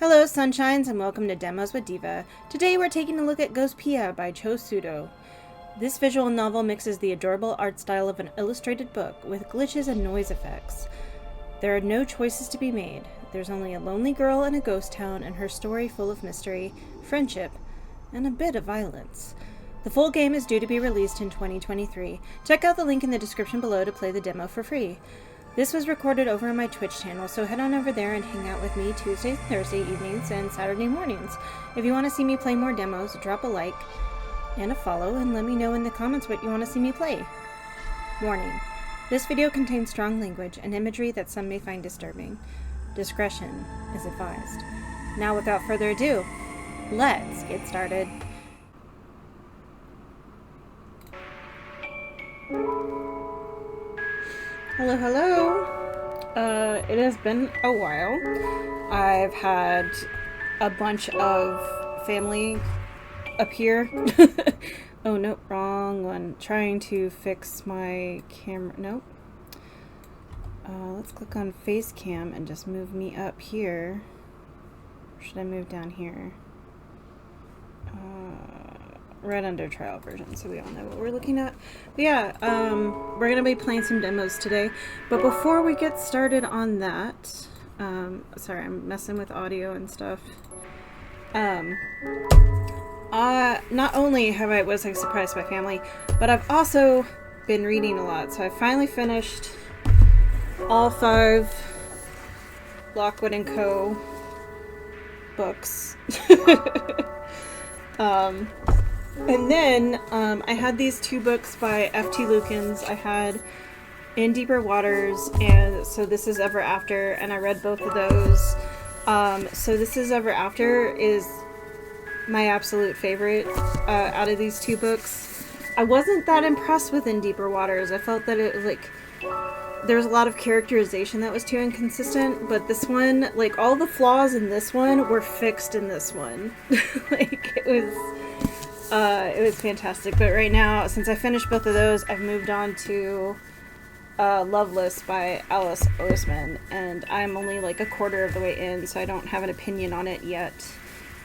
Hello sunshines and welcome to Demos with deVa. Today we're taking a look at Ghostpia by Chosuido. This visual novel mixes the adorable art style of an illustrated book with glitches and noise effects. There are no choices to be made. There's only a lonely girl in a ghost town and her story full of mystery, friendship, and a bit of violence. The full game is due to be released in 2023. Check out the link in the description below to play the demo for free. This was recorded over on my Twitch channel, so head on over there and hang out with me Tuesdays, Thursday evenings, and Saturday mornings. If you want to see me play more demos, drop a like and a follow and let me know in the comments what you want to see me play. Warning: this video contains strong language and imagery that some may find disturbing. Discretion is advised. Now without further ado, let's get started. Hello, hello. It has been a while. I've had a bunch of family appear. Oh, no, wrong one. Trying to fix my camera. Nope. Let's click on face cam and just move me up here. Or should I move down here? Right under trial version, so we all know what we're looking at. But yeah, we're gonna be playing some demos today. But before we get started on that, sorry, I'm messing with audio and stuff. Not only was I surprised by family, but I've also been reading a lot. So I finally finished all 5 Lockwood & Co. books. And then, I had these 2 books by F.T. Lukens. I had In Deeper Waters and So This Is Ever After, and I read both of those. So This Is Ever After is my absolute favorite out of these 2 books. I wasn't that impressed with In Deeper Waters. I felt that it was like, there was a lot of characterization that was too inconsistent, but this one, like, all the flaws in this one were fixed in this one. Like, it was fantastic. But right now, since I finished both of those, I've moved on to Loveless by Alice Oseman, and I'm only like a quarter of the way in, so I don't have an opinion on it yet.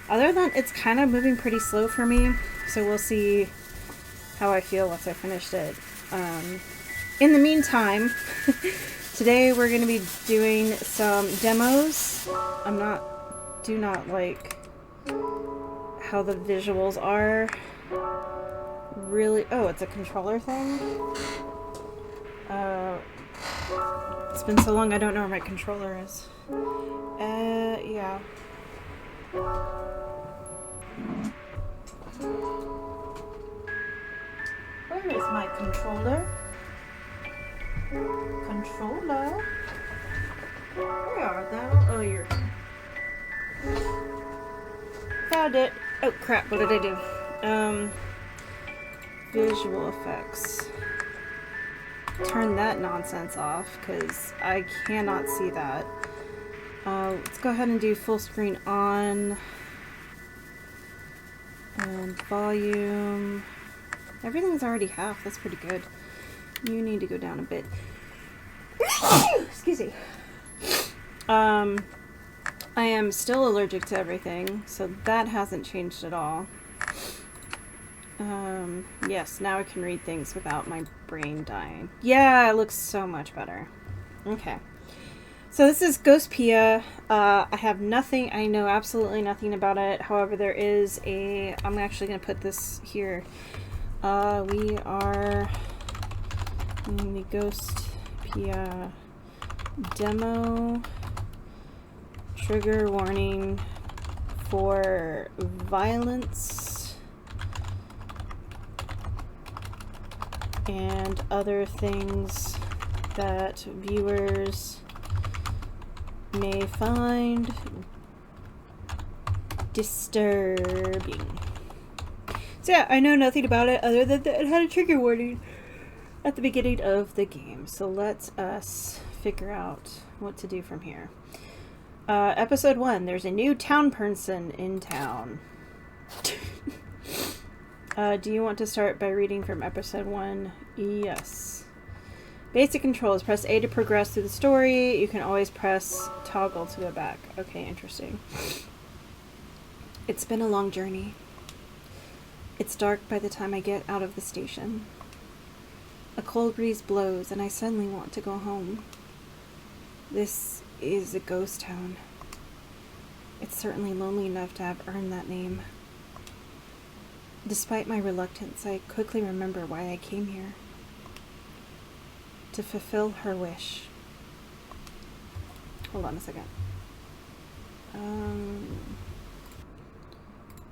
Other than it's kind of moving pretty slow for me, so we'll see how I feel once I finished it. In the meantime, today we're going to be doing some demos. Do not like how the visuals are really. Oh, it's a controller thing. It's been so long I don't know where my controller is. Yeah. Where is my controller? Where are thou? Oh, you're here. Found it. Oh crap, what did I do? Visual effects. Turn that nonsense off, because I cannot see that. Let's go ahead and do full screen on. And volume. Everything's already half, that's pretty good. You need to go down a bit. Excuse me. I am still allergic to everything, so that hasn't changed at all. Yes, now I can read things without my brain dying. Yeah, it looks so much better. Okay. So this is Ghostpia. I have nothing, I know absolutely nothing about it. However, there is I'm actually going to put this here. We are in the Ghostpia demo. Trigger warning for violence and other things that viewers may find disturbing. So yeah, I know nothing about it other than that it had a trigger warning at the beginning of the game. So let us figure out what to do from here. Episode 1, there's a new town person in town. Do you want to start by reading from episode 1? Yes. Basic controls. Press A to progress through the story. You can always press toggle to go back. Okay, interesting. It's been a long journey. It's dark by the time I get out of the station. A cold breeze blows and I suddenly want to go home. This is a ghost town. It's certainly lonely enough to have earned that name. Despite my reluctance, I quickly remember why I came here. To fulfill her wish. Hold on a second.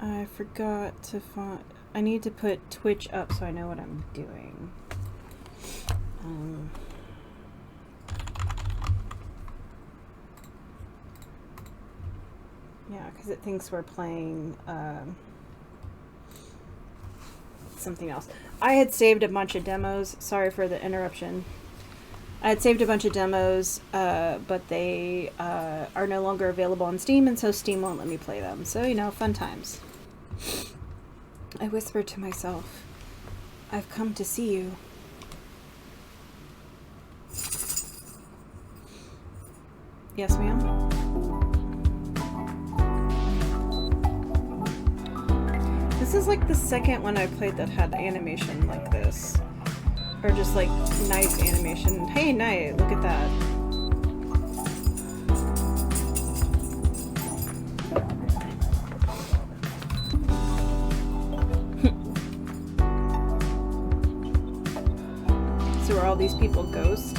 I forgot to find... I need to put Twitch up so I know what I'm doing. Yeah, because it thinks we're playing something else. I had saved a bunch of demos. Sorry for the interruption. I had saved a bunch of demos, but they are no longer available on Steam, and so Steam won't let me play them. So, you know, fun times. I whispered to myself, I've come to see you. Yes, ma'am? This is like the second one I played that had animation like this. Or just like nice animation. Hey, Night, look at that. So are all these people ghosts?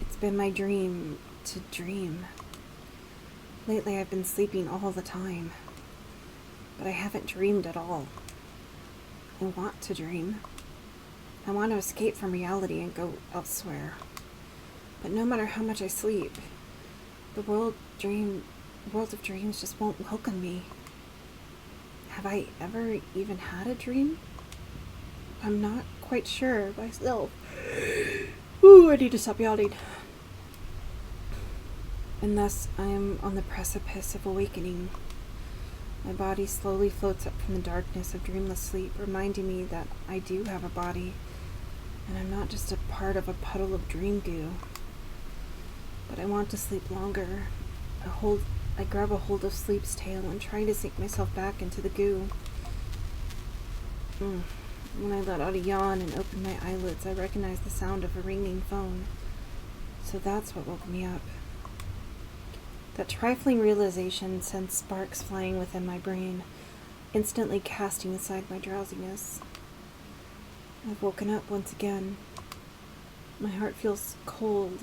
It's been my dream to dream. Lately I've been sleeping all the time, but I haven't dreamed at all. I want to dream. I want to escape from reality and go elsewhere. But no matter how much I sleep, the world of dreams just won't welcome me. Have I ever even had a dream? I'm not quite sure myself. Ooh, I need to stop yawning. And thus, I am on the precipice of awakening. My body slowly floats up from the darkness of dreamless sleep, reminding me that I do have a body, and I'm not just a part of a puddle of dream goo. But I want to sleep longer. I grab a hold of sleep's tail and try to sink myself back into the goo. When I let out a yawn and open my eyelids, I recognize the sound of a ringing phone. So that's what woke me up. That trifling realization sends sparks flying within my brain, instantly casting aside my drowsiness. I've woken up once again. My heart feels cold,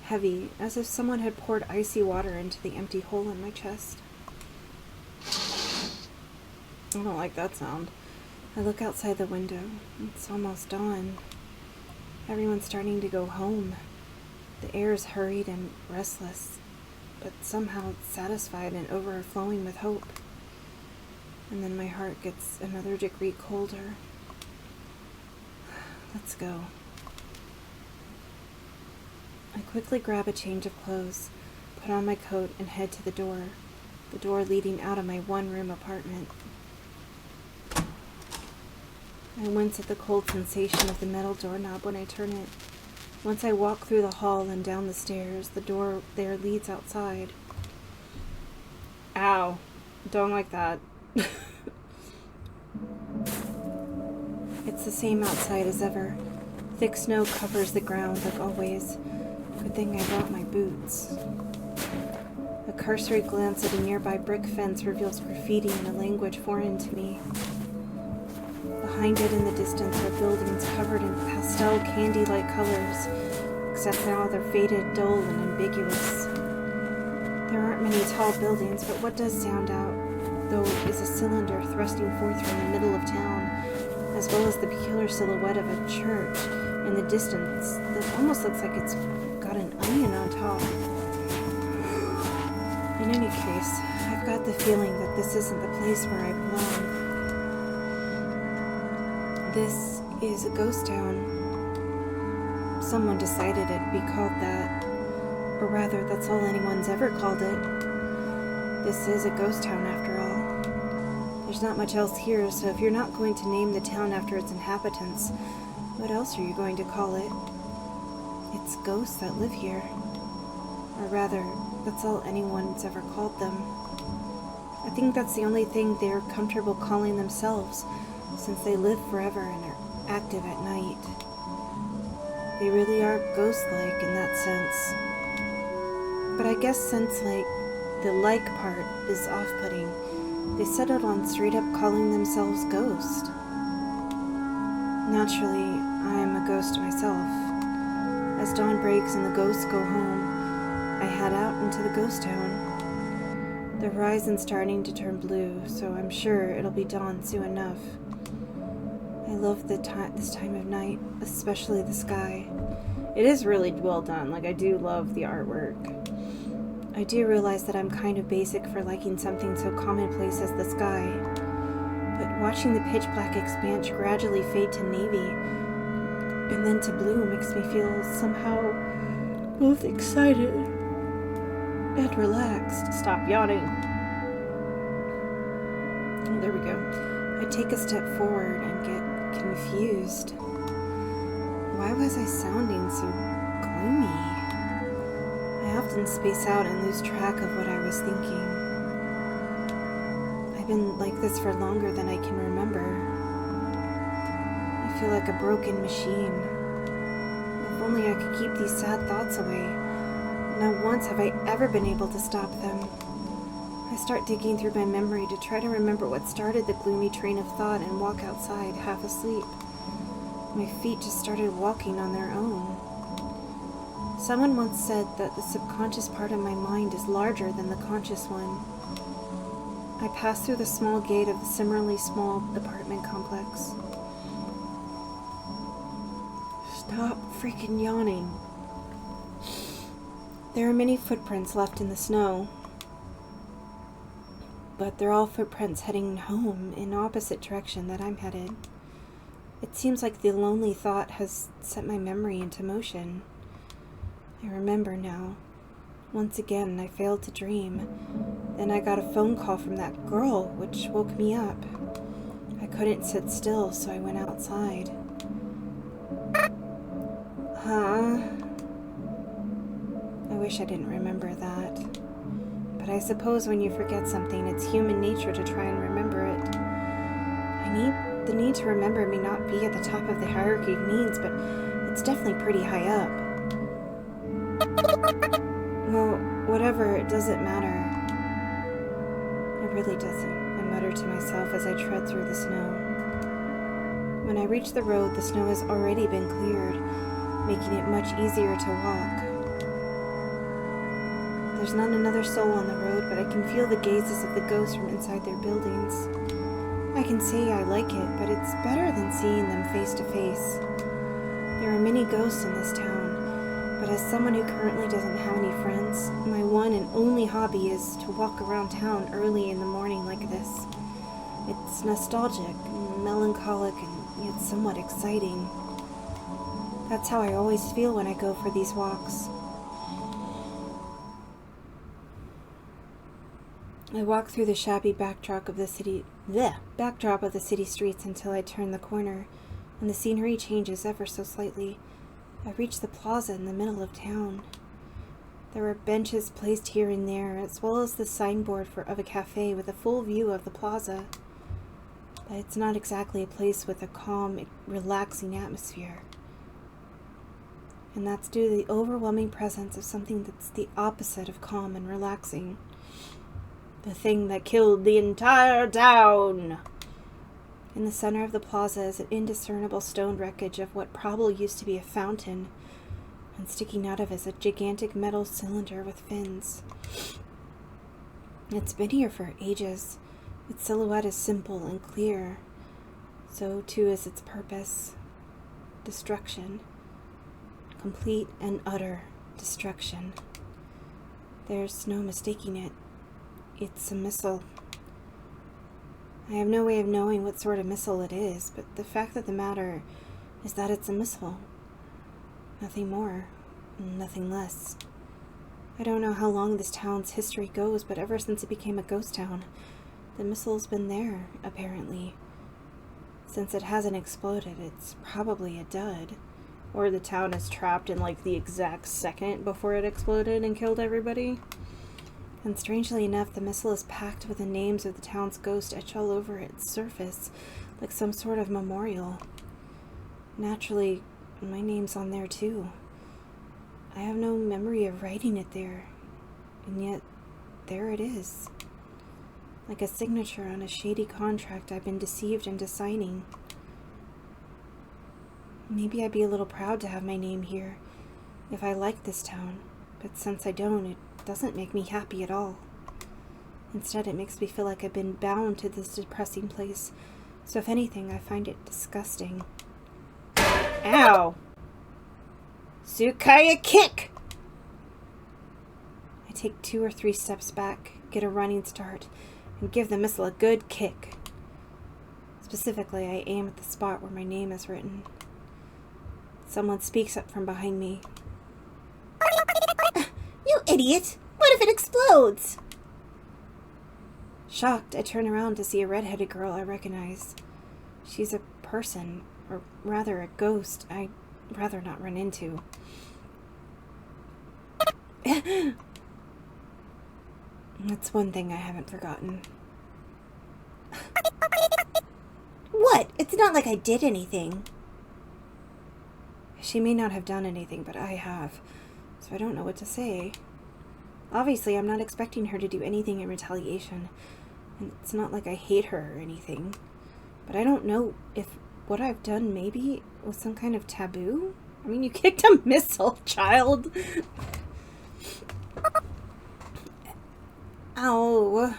heavy, as if someone had poured icy water into the empty hole in my chest. I don't like that sound. I look outside the window. It's almost dawn. Everyone's starting to go home. The air is hurried and restless, but somehow satisfied and overflowing with hope. And then my heart gets another degree colder. Let's go. I quickly grab a change of clothes, put on my coat, and head to the door leading out of my one-room apartment. I wince at the cold sensation of the metal doorknob when I turn it. Once I walk through the hall and down the stairs, the door there leads outside. Ow. Don't like that. It's the same outside as ever. Thick snow covers the ground like always. Good thing I brought my boots. A cursory glance at a nearby brick fence reveals graffiti in a language foreign to me. Behind it in the distance are buildings covered in pastel candy-like colors, except now they're faded, dull, and ambiguous. There aren't many tall buildings, but what does stand out, though, is a cylinder thrusting forth from the middle of town, as well as the peculiar silhouette of a church in the distance that almost looks like it's got an onion on top. In any case, I've got the feeling that this isn't the place where I belong. This is a ghost town. Someone decided it'd be called that. Or rather, that's all anyone's ever called it. This is a ghost town after all. There's not much else here, so if you're not going to name the town after its inhabitants, what else are you going to call it? It's ghosts that live here. Or rather, that's all anyone's ever called them. I think that's the only thing they're comfortable calling themselves, since they live forever and are active at night. They really are ghost-like in that sense. But I guess since, the like part is off-putting, they settled on straight-up calling themselves Ghost. Naturally, I am a ghost myself. As dawn breaks and the ghosts go home, I head out into the ghost town. The horizon's starting to turn blue, so I'm sure it'll be dawn soon enough. I love this time of night, especially the sky. It is really well done. I do love the artwork. I do realize that I'm kind of basic for liking something so commonplace as the sky, but watching the pitch black expanse gradually fade to navy and then to blue makes me feel somehow both excited and relaxed. Stop yawning. Oh, there we go. I take a step forward and get confused. Why was I sounding so gloomy? I often space out and lose track of what I was thinking. I've been like this for longer than I can remember. I feel like a broken machine. If only I could keep these sad thoughts away. Not once have I ever been able to stop them. I start digging through my memory to try to remember what started the gloomy train of thought and walk outside, half asleep. My feet just started walking on their own. Someone once said that the subconscious part of my mind is larger than the conscious one. I pass through the small gate of the similarly small apartment complex. Stop freaking yawning. There are many footprints left in the snow, but they're all footprints heading home in opposite direction that I'm headed. It seems like the lonely thought has set my memory into motion. I remember now. Once again, I failed to dream. Then I got a phone call from that girl, which woke me up. I couldn't sit still, so I went outside. Huh? I wish I didn't remember that. But I suppose when you forget something, it's human nature to try and remember it. The need to remember may not be at the top of the hierarchy of needs, but it's definitely pretty high up. Well, whatever, it doesn't matter. It really doesn't, I mutter to myself as I tread through the snow. When I reach the road, the snow has already been cleared, making it much easier to walk. There's not another soul on the road, but I can feel the gazes of the ghosts from inside their buildings. I can say I like it, but it's better than seeing them face to face. There are many ghosts in this town, but as someone who currently doesn't have any friends, my one and only hobby is to walk around town early in the morning like this. It's nostalgic, melancholic, and yet somewhat exciting. That's how I always feel when I go for these walks. I walk through the shabby backdrop of the city streets until I turn the corner, and the scenery changes ever so slightly. I reach the plaza in the middle of town. There are benches placed here and there, as well as the signboard of a cafe with a full view of the plaza. But it's not exactly a place with a calm, relaxing atmosphere. And that's due to the overwhelming presence of something that's the opposite of calm and relaxing. The thing that killed the entire town. In the center of the plaza is an indiscernible stone wreckage of what probably used to be a fountain, and sticking out of it is a gigantic metal cylinder with fins. It's been here for ages. Its silhouette is simple and clear. So too is its purpose. Destruction. Complete and utter destruction. There's no mistaking it. It's a missile. I have no way of knowing what sort of missile it is, but the fact of the matter is that it's a missile. Nothing more, nothing less. I don't know how long this town's history goes, but ever since it became a ghost town, the missile's been there, apparently. Since it hasn't exploded, it's probably a dud. Or the town is trapped in like the exact second before it exploded and killed everybody. And strangely enough, the missile is packed with the names of the town's ghosts etched all over its surface, like some sort of memorial. Naturally, my name's on there too. I have no memory of writing it there, and yet there it is. Like a signature on a shady contract I've been deceived into signing. Maybe I'd be a little proud to have my name here, if I liked this town, but since I don't, it doesn't make me happy at all. Instead, it makes me feel like I've been bound to this depressing place, so if anything, I find it disgusting. Ow! Tsukaya kick! I take 2 or 3 steps back, get a running start, and give the missile a good kick. Specifically, I aim at the spot where my name is written. Someone speaks up from behind me. You idiot! What if it explodes? Shocked, I turn around to see a red-headed girl I recognize. She's a person, or rather a ghost I'd rather not run into. That's one thing I haven't forgotten. What? It's not like I did anything. She may not have done anything, but I have, so I don't know what to say. Obviously, I'm not expecting her to do anything in retaliation, and it's not like I hate her or anything, but I don't know if what I've done maybe was some kind of taboo? I mean, you kicked a missile, child! Ow.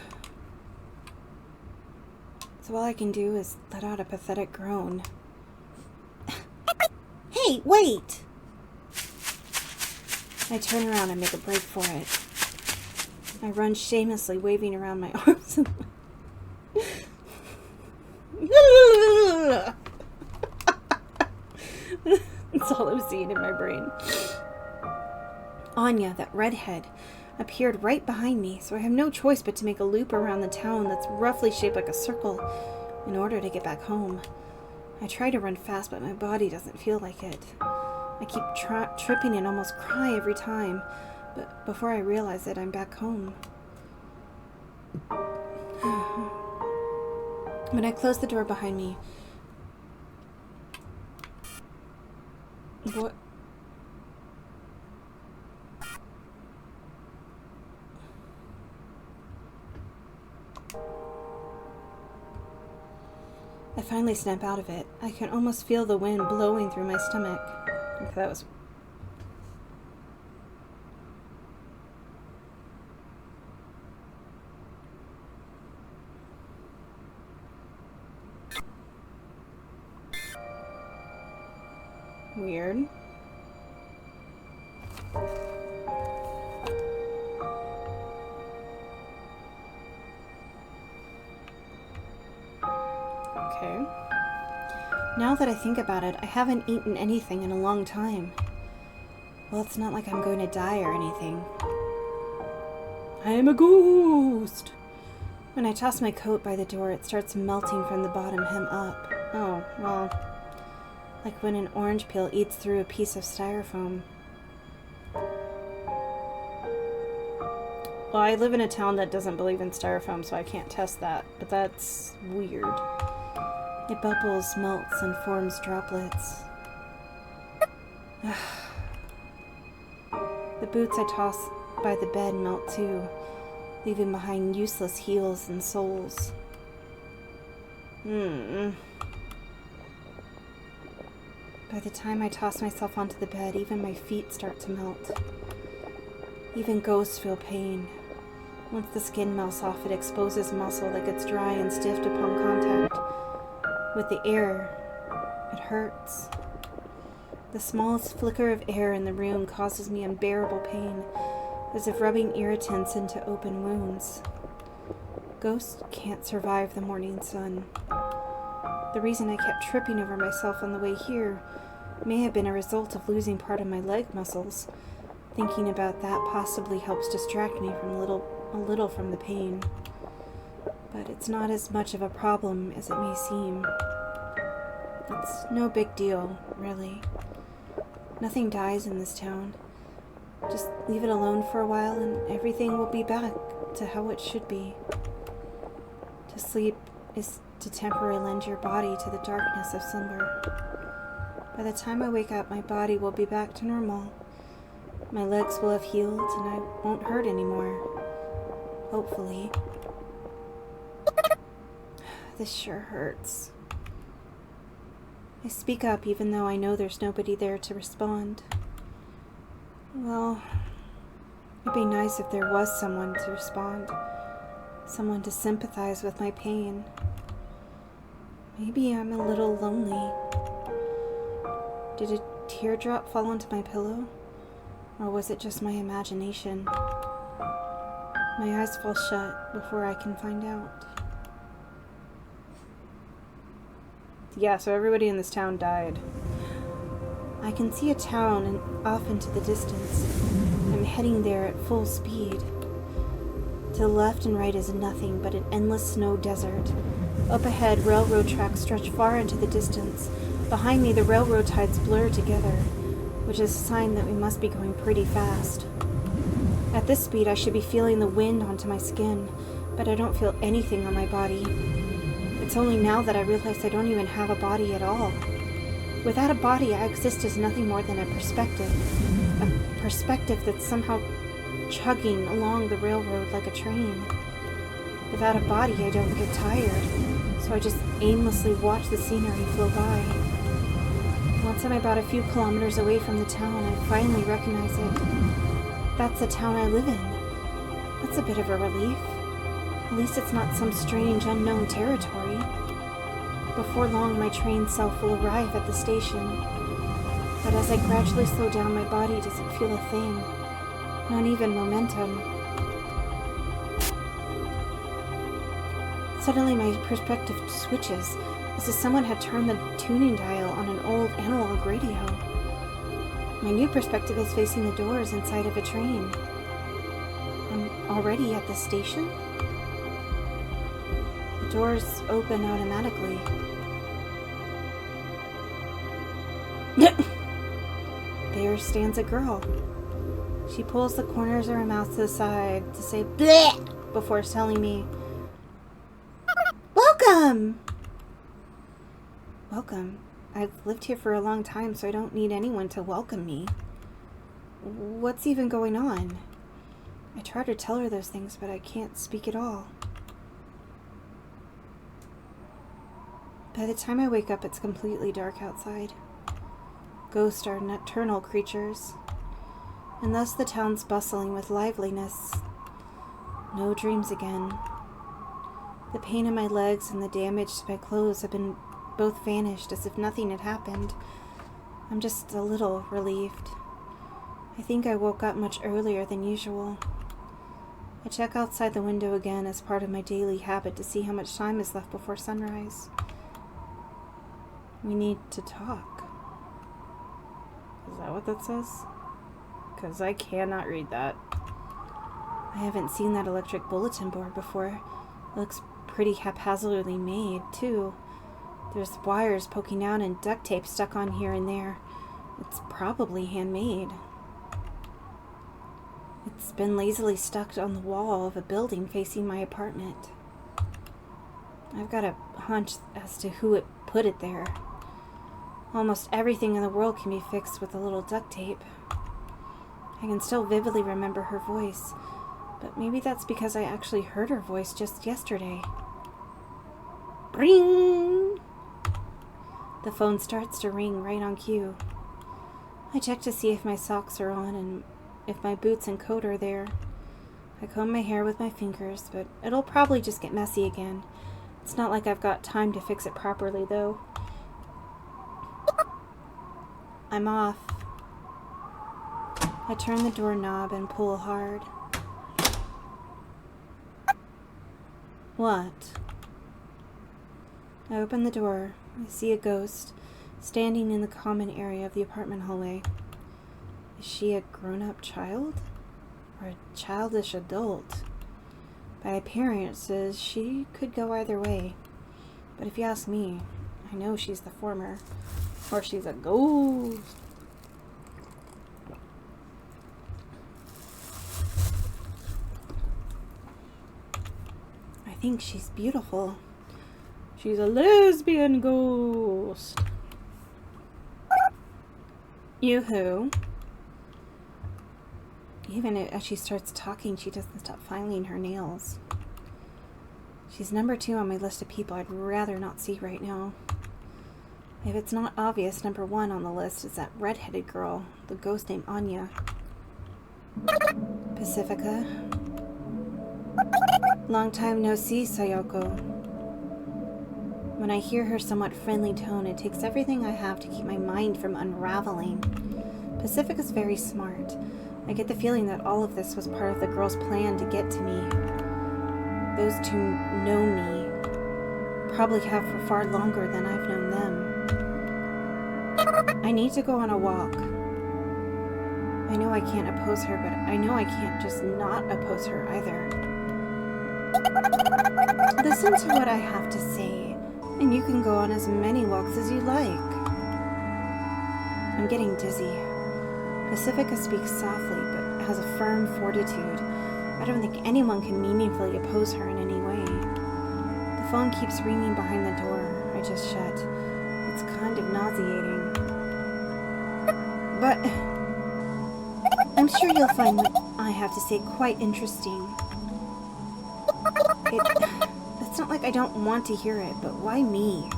So all I can do is let out a pathetic groan. Hey, wait! I turn around and make a break for it. I run shamelessly, waving around my arms. That's all I'm seeing in my brain. Anya, that redhead, appeared right behind me, so I have no choice but to make a loop around the town that's roughly shaped like a circle in order to get back home. I try to run fast, but my body doesn't feel like it. I keep tripping and almost cry every time, but before I realize it, I'm back home. When I close the door behind me, what? I finally snap out of it. I can almost feel the wind blowing through my stomach. Okay, that was... weird. Okay. Now that I think about it, I haven't eaten anything in a long time. Well, it's not like I'm going to die or anything. I am a ghost! When I toss my coat by the door, it starts melting from the bottom hem up. Oh, well, like when an orange peel eats through a piece of styrofoam. Well, I live in a town that doesn't believe in styrofoam, so I can't test that, but that's weird. It bubbles, melts, and forms droplets. The boots I toss by the bed melt too, leaving behind useless heels and soles. By the time I toss myself onto the bed, even my feet start to melt. Even ghosts feel pain. Once the skin melts off, it exposes muscle that gets dry and stiff upon contact with the air. It hurts. The smallest flicker of air in the room causes me unbearable pain, as if rubbing irritants into open wounds. Ghosts can't survive the morning sun. The reason I kept tripping over myself on the way here may have been a result of losing part of my leg muscles. Thinking about that possibly helps distract me from a little from the pain. But it's not as much of a problem as it may seem. It's no big deal, really. Nothing dies in this town. Just leave it alone for a while and everything will be back to how it should be. To sleep is to temporarily lend your body to the darkness of slumber. By the time I wake up, my body will be back to normal. My legs will have healed and I won't hurt anymore. Hopefully. This sure hurts. I speak up even though I know there's nobody there to respond. Well, it'd be nice if there was someone to respond. Someone to sympathize with my pain. Maybe I'm a little lonely. Did a teardrop fall onto my pillow? Or was it just my imagination? My eyes fall shut before I can find out. Yeah, so everybody in this town died. I can see a town and off into the distance. I'm heading there at full speed. To the left and right is nothing but an endless snow desert. Up ahead, railroad tracks stretch far into the distance. Behind me, the railroad ties blur together, which is a sign that we must be going pretty fast. At this speed, I should be feeling the wind onto my skin, but I don't feel anything on my body. It's only now that I realize I don't even have a body at all. Without a body, I exist as nothing more than a perspective that's somehow chugging along the railroad like a train. Without a body, I don't get tired, so I just aimlessly watch the scenery flow by. Once I'm about a few kilometers away from the town, I finally recognize it. That's the town I live in. That's a bit of a relief. At least it's not some strange, unknown territory. Before long, my trained self will arrive at the station. But as I gradually slow down, my body doesn't feel a thing. Not even momentum. Suddenly, my perspective switches, as if someone had turned the tuning dial on an old analog radio. My new perspective is facing the doors inside of a train. I'm already at the station? The doors open automatically. There stands a girl. She pulls the corners of her mouth to the side to say bleh before telling me, "Welcome!" Welcome. I've lived here for a long time, so I don't need anyone to welcome me. What's even going on? I try to tell her those things, but I can't speak at all. By the time I wake up, it's completely dark outside. Ghosts are nocturnal creatures, and thus the town's bustling with liveliness. No dreams again. The pain in my legs and the damage to my clothes have been both vanished as if nothing had happened. I'm just a little relieved. I think I woke up much earlier than usual. I check outside the window again as part of my daily habit to see how much time is left before sunrise. We need to talk. Is that what that says? Because I cannot read that. I haven't seen that electric bulletin board before. It looks pretty haphazardly made, too. There's wires poking out and duct tape stuck on here and there. It's probably handmade. It's been lazily stuck on the wall of a building facing my apartment. I've got a hunch as to who put it there. Almost everything in the world can be fixed with a little duct tape. I can still vividly remember her voice, but maybe that's because I actually heard her voice just yesterday. Ring! The phone starts to ring right on cue. I check to see if my socks are on and if my boots and coat are there. I comb my hair with my fingers, but it'll probably just get messy again. It's not like I've got time to fix it properly, though. I'm off. I turn the doorknob and pull hard. What? I open the door. I see a ghost standing in the common area of the apartment hallway. Is she a grown-up child? Or a childish adult? By appearances, she could go either way. But if you ask me, I know she's the former. Or she's a ghost. I think she's beautiful. She's a lesbian ghost. Yoo-hoo. Even as she starts talking, she doesn't stop filing her nails. She's number 2 on my list of people I'd rather not see right now. If it's not obvious, number 1 on the list is that red-headed girl, the ghost named Anya. Pacifica. Long time no see, Sayoko. When I hear her somewhat friendly tone, it takes everything I have to keep my mind from unraveling. Pacifica's very smart. I get the feeling that all of this was part of the girl's plan to get to me. Those two know me. Probably have for far longer than I've known them. I need to go on a walk. I know I can't oppose her, but I know I can't just not oppose her either. Listen to what I have to say, and you can go on as many walks as you like. I'm getting dizzy. Pacifica speaks softly, but has a firm fortitude. I don't think anyone can meaningfully oppose her in any way. The phone keeps ringing behind the door I just shut. It's kind of nauseating. But I'm sure you'll find what I have to say quite interesting. It's not like I don't want to hear it, but why me?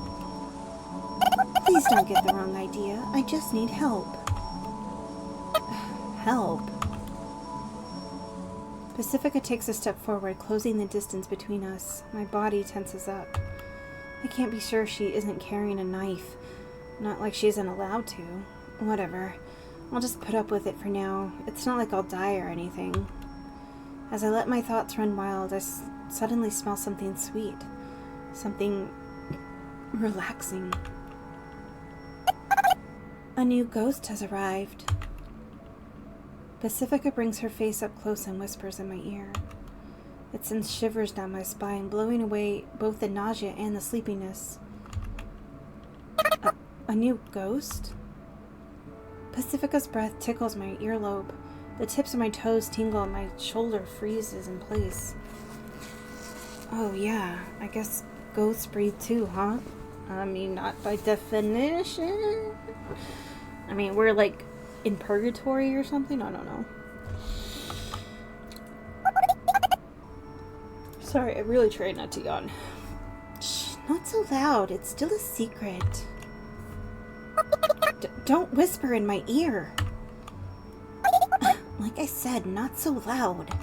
Please don't get the wrong idea. I just need help. Help? Pacifica takes a step forward, closing the distance between us. My body tenses up. I can't be sure she isn't carrying a knife. Not like she isn't allowed to. Whatever. I'll just put up with it for now. It's not like I'll die or anything. As I let my thoughts run wild, I suddenly smell something sweet. Something relaxing. A new ghost has arrived. Pacifica brings her face up close and whispers in my ear. It sends shivers down my spine, blowing away both the nausea and the sleepiness. A new ghost? Pacifica's breath tickles my earlobe. The tips of my toes tingle and my shoulder freezes in place. Oh yeah, I guess ghosts breathe too, huh? I mean, not by definition. I mean, we're like in purgatory or something? I don't know. Sorry, I really tried not to yawn. Shh, not so loud. It's still a secret. Don't whisper in my ear. Like I said, not so loud.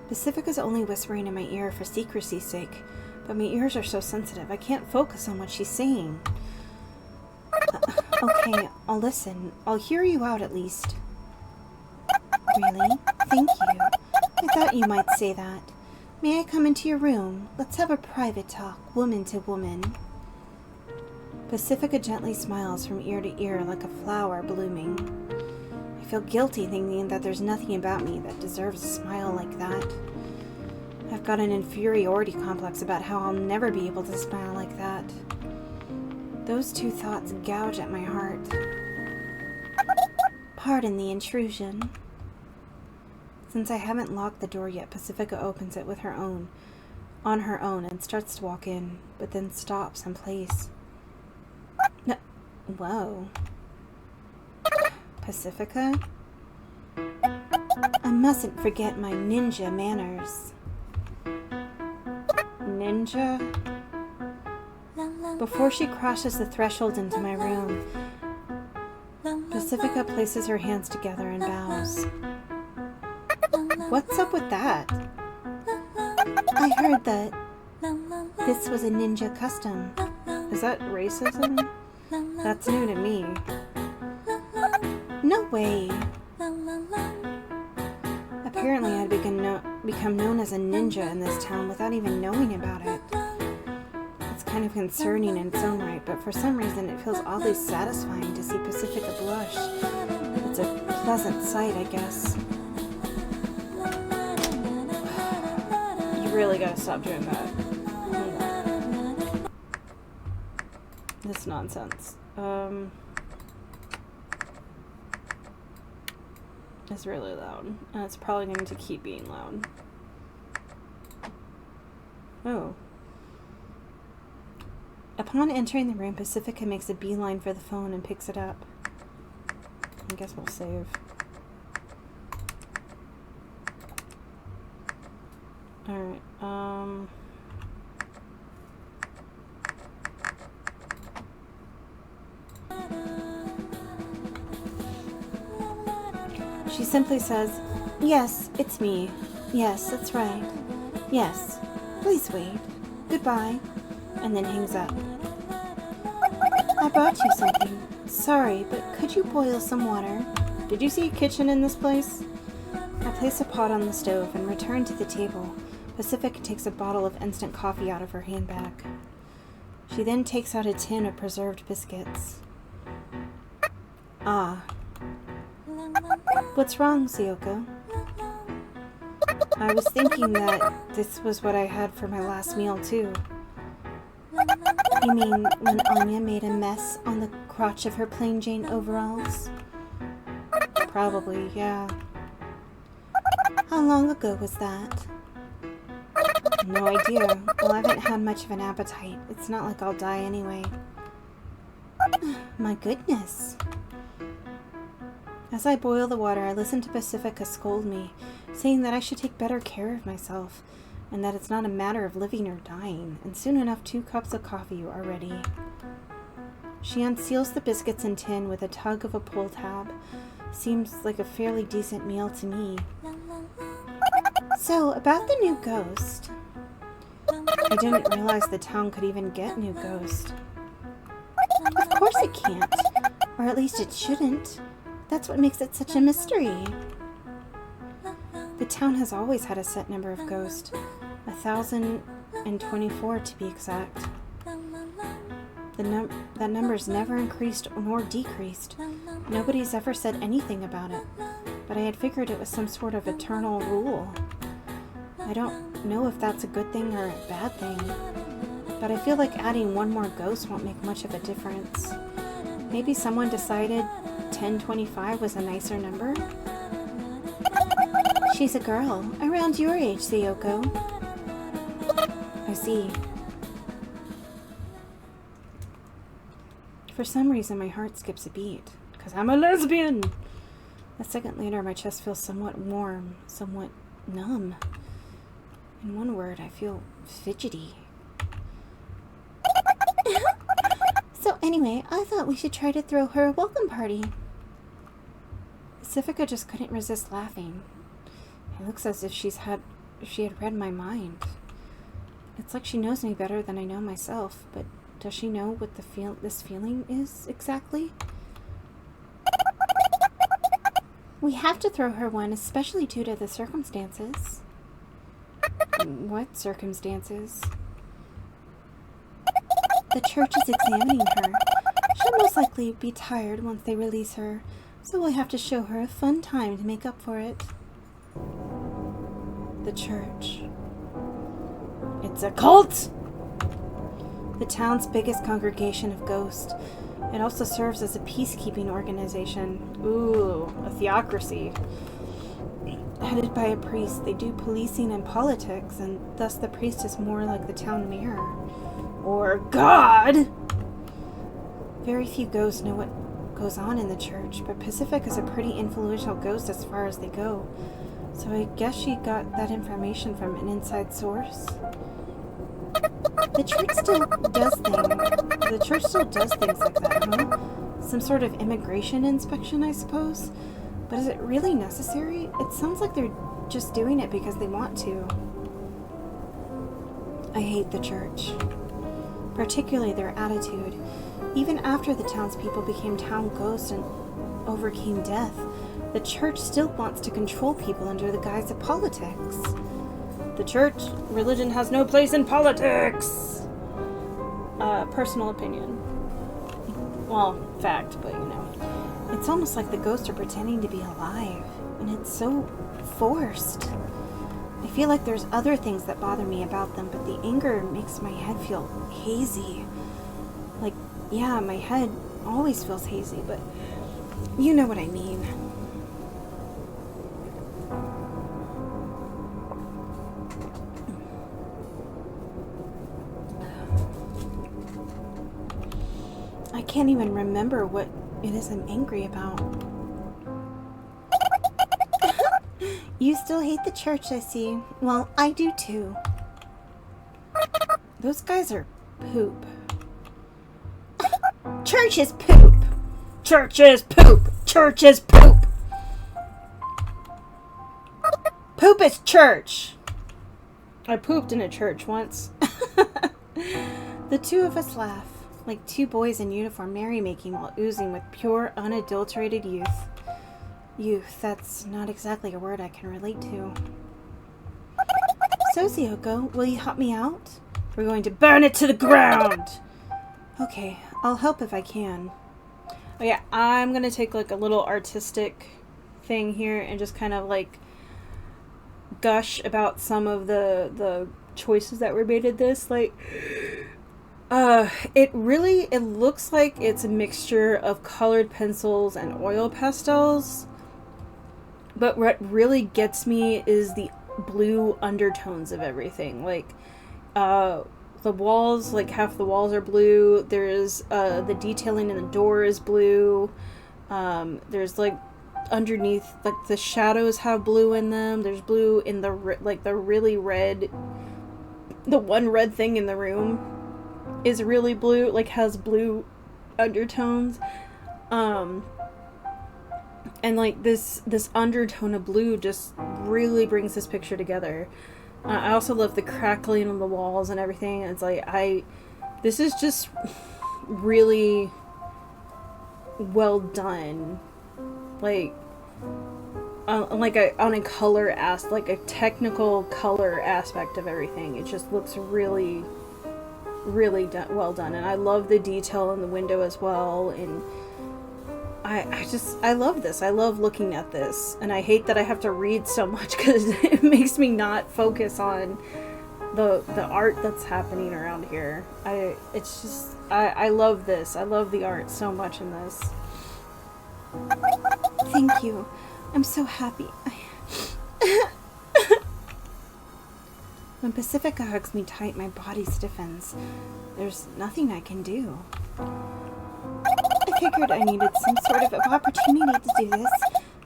Pacifica's only whispering in my ear for secrecy's sake, but my ears are so sensitive I can't focus on what she's saying. Okay, I'll listen. I'll hear you out at least. Really? Thank you. I thought you might say that. May I come into your room? Let's have a private talk, woman to woman. Pacifica gently smiles from ear to ear like a flower blooming. I feel guilty thinking that there's nothing about me that deserves a smile like that. I've got an inferiority complex about how I'll never be able to smile like that. Those two thoughts gouge at my heart. Pardon the intrusion. Since I haven't locked the door yet, Pacifica opens it on her own, and starts to walk in, but then stops in place. No, whoa. Pacifica? I mustn't forget my ninja manners. Ninja? Before she crosses the threshold into my room, Pacifica places her hands together and bows. What's up with that? I heard that this was a ninja custom. Is that racism? That's new to me. No way. Apparently I'd become known as a ninja in this town without even knowing about it. It's kind of concerning in its own right, but for some reason it feels oddly satisfying to see Pacifica blush. It's a pleasant sight, I guess. You really gotta stop doing that. This nonsense. It's really loud, and it's probably going to keep being loud. Oh. Upon entering the room, Pacifica makes a beeline for the phone and picks it up. I guess we'll save. Alright, She simply says, "Yes, it's me. Yes, that's right. Yes, please wait. Goodbye," and then hangs up. "I brought you something. Sorry, but could you boil some water?" Did you see a kitchen in this place? I place a pot on the stove and return to the table. Pacifica takes a bottle of instant coffee out of her handbag. She then takes out a tin of preserved biscuits. Ah. What's wrong, Sayoko? I was thinking that this was what I had for my last meal, too. You mean when Anya made a mess on the crotch of her plain Jane overalls? Probably, yeah. How long ago was that? No idea. Well, I haven't had much of an appetite. It's not like I'll die anyway. My goodness. As I boil the water, I listen to Pacifica scold me, saying that I should take better care of myself, and that it's not a matter of living or dying, and soon enough 2 cups of coffee are ready. She unseals the biscuits and tin with a tug of a pull tab. Seems like a fairly decent meal to me. So, about the new ghost. I didn't realize the town could even get new ghost. Of course it can't, or at least it shouldn't. That's what makes it such a mystery. The town has always had a set number of ghosts, 1,024 to be exact. That number's never increased nor decreased. Nobody's ever said anything about it, but I had figured it was some sort of eternal rule. I don't know if that's a good thing or a bad thing, but I feel like adding 1 more ghost won't make much of a difference. Maybe someone decided 1025 was a nicer number? She's a girl, around your age, Sayoko. I see. For some reason, my heart skips a beat, because I'm a lesbian! A second later, my chest feels somewhat warm, somewhat numb. In one word, I feel fidgety. So anyway, I thought we should try to throw her a welcome party. Pacifica just couldn't resist laughing. It looks as if she had read my mind. It's like she knows me better than I know myself, but does she know what this feeling is exactly? We have to throw her one, especially due to the circumstances. What circumstances? The church is examining her. She'll most likely be tired once they release her, so we'll have to show her a fun time to make up for it. The church. It's a cult! The town's biggest congregation of ghosts. It also serves as a peacekeeping organization. Ooh, a theocracy. Headed by a priest, they do policing and politics, and thus the priest is more like the town mayor. Or God! Very few ghosts know what goes on in the church, but Pacific is a pretty influential ghost as far as they go. So I guess she got that information from an inside source. The church still does things like that, huh? Some sort of immigration inspection, I suppose? But is it really necessary? It sounds like they're just doing it because they want to. I hate the church. Particularly their attitude. Even after the townspeople became town ghosts and overcame death, the church still wants to control people under the guise of politics. The church, religion has no place in politics! Personal opinion. Well, fact, but you know. It's almost like the ghosts are pretending to be alive, and it's so forced. I feel like there's other things that bother me about them, but the anger makes my head feel hazy. Like, yeah, my head always feels hazy, but you know what I mean. I can't even remember what it is I'm angry about. You still hate the church, I see. Well, I do too. Those guys are poop. Church is poop! Church is poop! Church is poop! Poop is church! I pooped in a church once. The two of us laugh, like two boys in uniform merrymaking while oozing with pure, unadulterated youth. Youth, that's not exactly a word I can relate to. So, Zioko, will you help me out? We're going to burn it to the ground! Okay, I'll help if I can. Oh yeah, I'm gonna take like a little artistic thing here and just kind of like gush about some of the choices that were made in this. Like, it looks like it's a mixture of colored pencils and oil pastels. But what really gets me is the blue undertones of everything. Like, the walls, like half the walls are blue. There's, the detailing in the door is blue. There's like, underneath, like the shadows have blue in them. There's blue in the really red, the one red thing in the room is really blue, like has blue undertones. And like this undertone of blue just really brings this picture together. I also love the crackling on the walls and everything. It's like this is just really well done. Like on a color like a technical color aspect of everything. It just looks really, really well done. And I love the detail in the window as well. And I love this. I love looking at this. And I hate that I have to read so much because it makes me not focus on the art that's happening around here. I love this. I love the art so much in this. Thank you. I'm so happy. When Pacifica hugs me tight, my body stiffens. There's nothing I can do. I figured I needed some sort of opportunity to do this,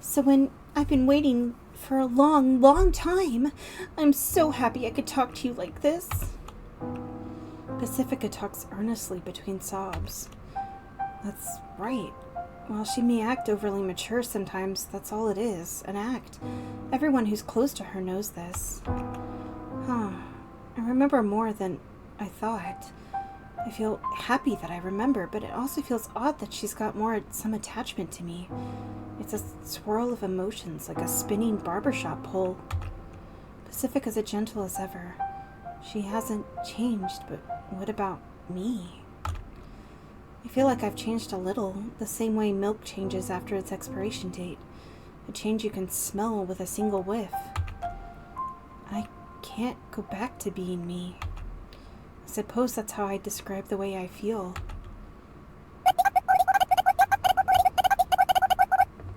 so when I've been waiting for a long, long time, I'm so happy I could talk to you like this. Pacifica talks earnestly between sobs. That's right. While she may act overly mature sometimes, that's all it is, an act. Everyone who's close to her knows this. I remember more than I thought. I feel happy that I remember, but it also feels odd that she's got some attachment to me. It's a swirl of emotions, like a spinning barbershop pole. Pacifica's as gentle as ever. She hasn't changed, but what about me? I feel like I've changed a little, the same way milk changes after its expiration date. A change you can smell with a single whiff. I can't go back to being me. I suppose that's how I describe the way I feel.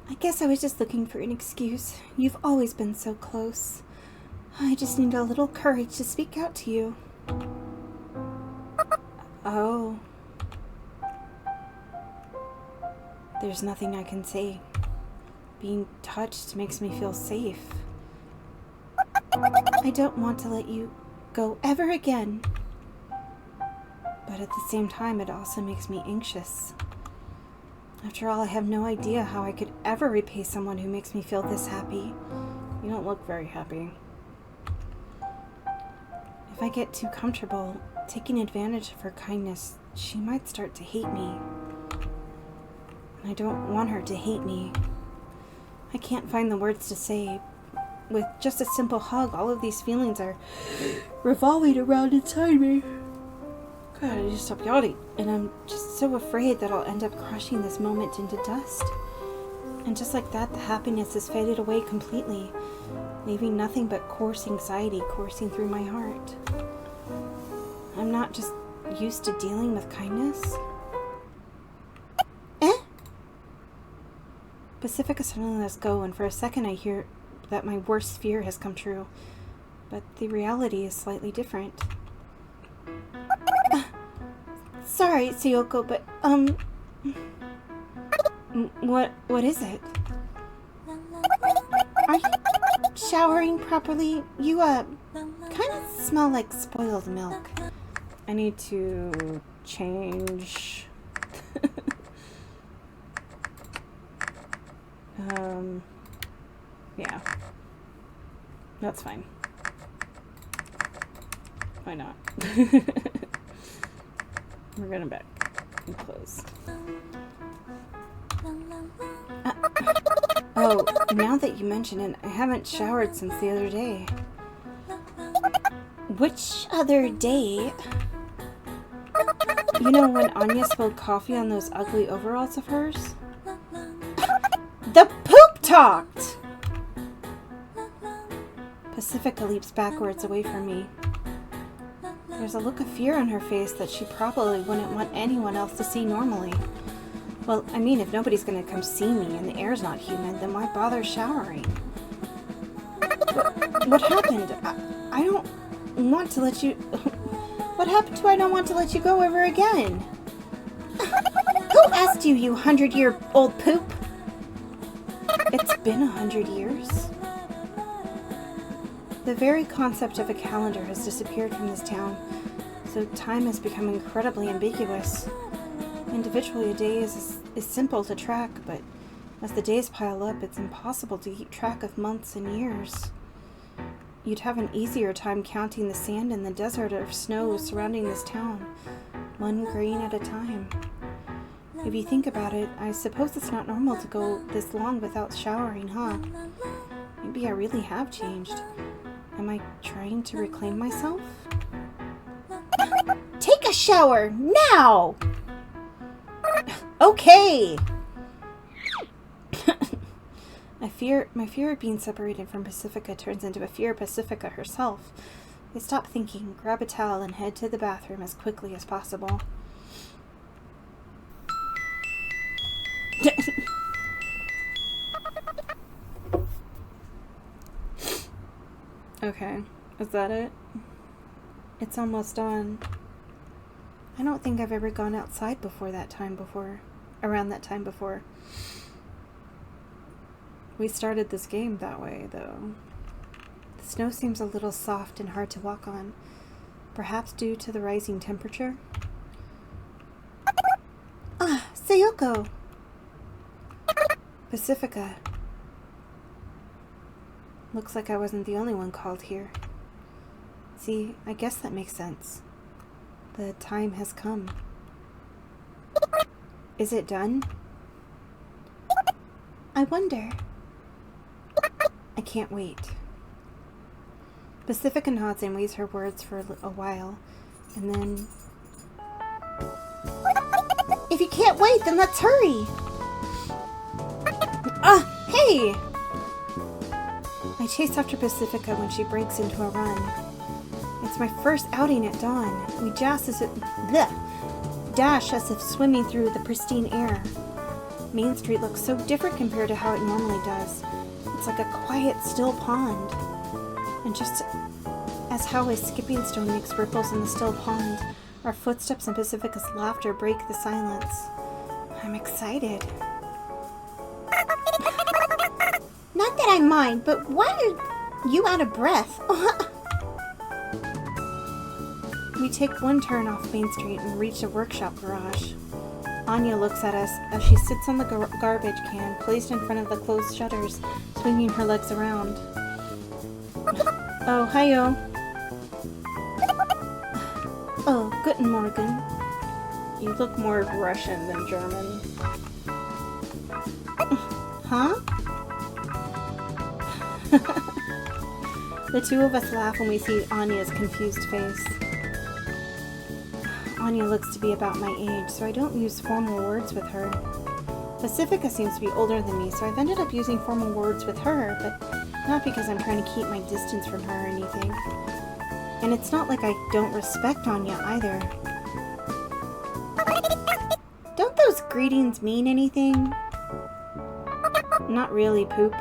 I guess I was just looking for an excuse. You've always been so close. I just need a little courage to speak out to you. Oh. There's nothing I can say. Being touched makes me feel safe. I don't want to let you go ever again. But at the same time, it also makes me anxious. After all, I have no idea how I could ever repay someone who makes me feel this happy. You don't look very happy. If I get too comfortable taking advantage of her kindness, she might start to hate me. And I don't want her to hate me. I can't find the words to say. With just a simple hug, all of these feelings are revolving around inside me. God, I just stop yawning. And I'm just so afraid that I'll end up crushing this moment into dust. And just like that, the happiness has faded away completely, leaving nothing but coarse anxiety coursing through my heart. I'm not just used to dealing with kindness. Pacifica suddenly lets go, and for a second I hear that my worst fear has come true. But the reality is slightly different. Sorry, Sayoko, but, what is it? Are you showering properly? You, kind of smell like spoiled milk. I need to change... yeah. That's fine. Why not? We're gonna back and close. Oh, now that you mention it, I haven't showered since the other day. Which other day? You know when Anya spilled coffee on those ugly overalls of hers? The poop talked! Pacifica leaps backwards away from me. There's a look of fear on her face that she probably wouldn't want anyone else to see normally. Well, I mean, if nobody's gonna come see me and the air's not humid, then why bother showering? What happened? I don't want to let you... What happened to I don't want to let you go ever again? Who asked you, you 100-year-old poop? It's been 100 years. The very concept of a calendar has disappeared from this town, so time has become incredibly ambiguous. Individually, a day is simple to track, but as the days pile up, it's impossible to keep track of months and years. You'd have an easier time counting the sand in the desert or snow surrounding this town, one grain at a time. If you think about it, I suppose it's not normal to go this long without showering, huh? Maybe I really have changed. Am I trying to reclaim myself? Take a shower, now! Okay! My fear of being separated from Pacifica turns into a fear of Pacifica herself. I stop thinking, grab a towel, and head to the bathroom as quickly as possible. Okay, is that it? It's almost done. I don't think I've ever gone outside around that time before. We started this game that way, though. The snow seems a little soft and hard to walk on, perhaps due to the rising temperature. Ah, Sayoko! Pacifica. Looks like I wasn't the only one called here. See, I guess that makes sense. The time has come. Is it done? I wonder. I can't wait. Pacifica nods and weighs her words for a while, and then... If you can't wait, then let's hurry! Hey! I chase after Pacifica when she breaks into a run. It's my first outing at dawn. We dash as if swimming through the pristine air. Main Street looks so different compared to how it normally does. It's like a quiet, still pond. And just as how a skipping stone makes ripples in the still pond, our footsteps and Pacifica's laughter break the silence. I'm excited. Not that I mind, but why are you out of breath? We take one turn off Main Street and reach a workshop garage. Anya looks at us as she sits on the garbage can placed in front of the closed shutters, swinging her legs around. Oh, hiyo. Oh, guten Morgen. You look more Russian than German. Huh? The two of us laugh when we see Anya's confused face. Anya looks to be about my age, so I don't use formal words with her. Pacifica seems to be older than me, so I've ended up using formal words with her, but not because I'm trying to keep my distance from her or anything. And it's not like I don't respect Anya either. Don't those greetings mean anything? Not really, Poop.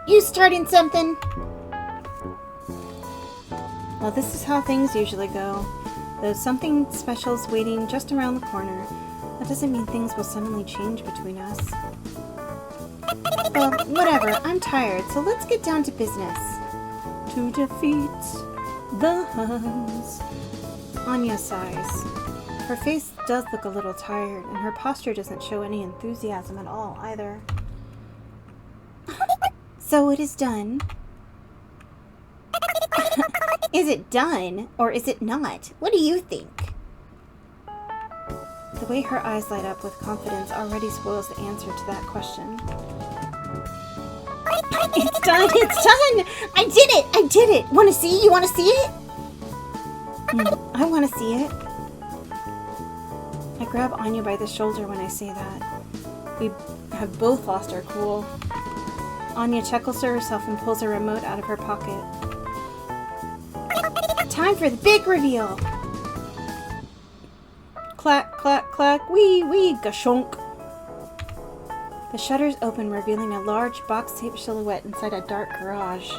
You starting something? Well, this is how things usually go. Though something special's waiting just around the corner, that doesn't mean things will suddenly change between us. Well, whatever, I'm tired, so let's get down to business. To defeat the Huns. Anya sighs. Her face does look a little tired, and her posture doesn't show any enthusiasm at all, either. So it is done. Is it done, or is it not? What do you think? The way her eyes light up with confidence already spoils the answer to that question. It's done! It's done! I did it! I did it! Want to see? You want to see it? I want to see it. I grab Anya by the shoulder when I say that. We have both lost our cool. Anya chuckles to herself and pulls a remote out of her pocket. Time for the big reveal! Clack, clack, clack, wee, wee, gashonk. The shutters open, revealing a large box-shaped silhouette inside a dark garage.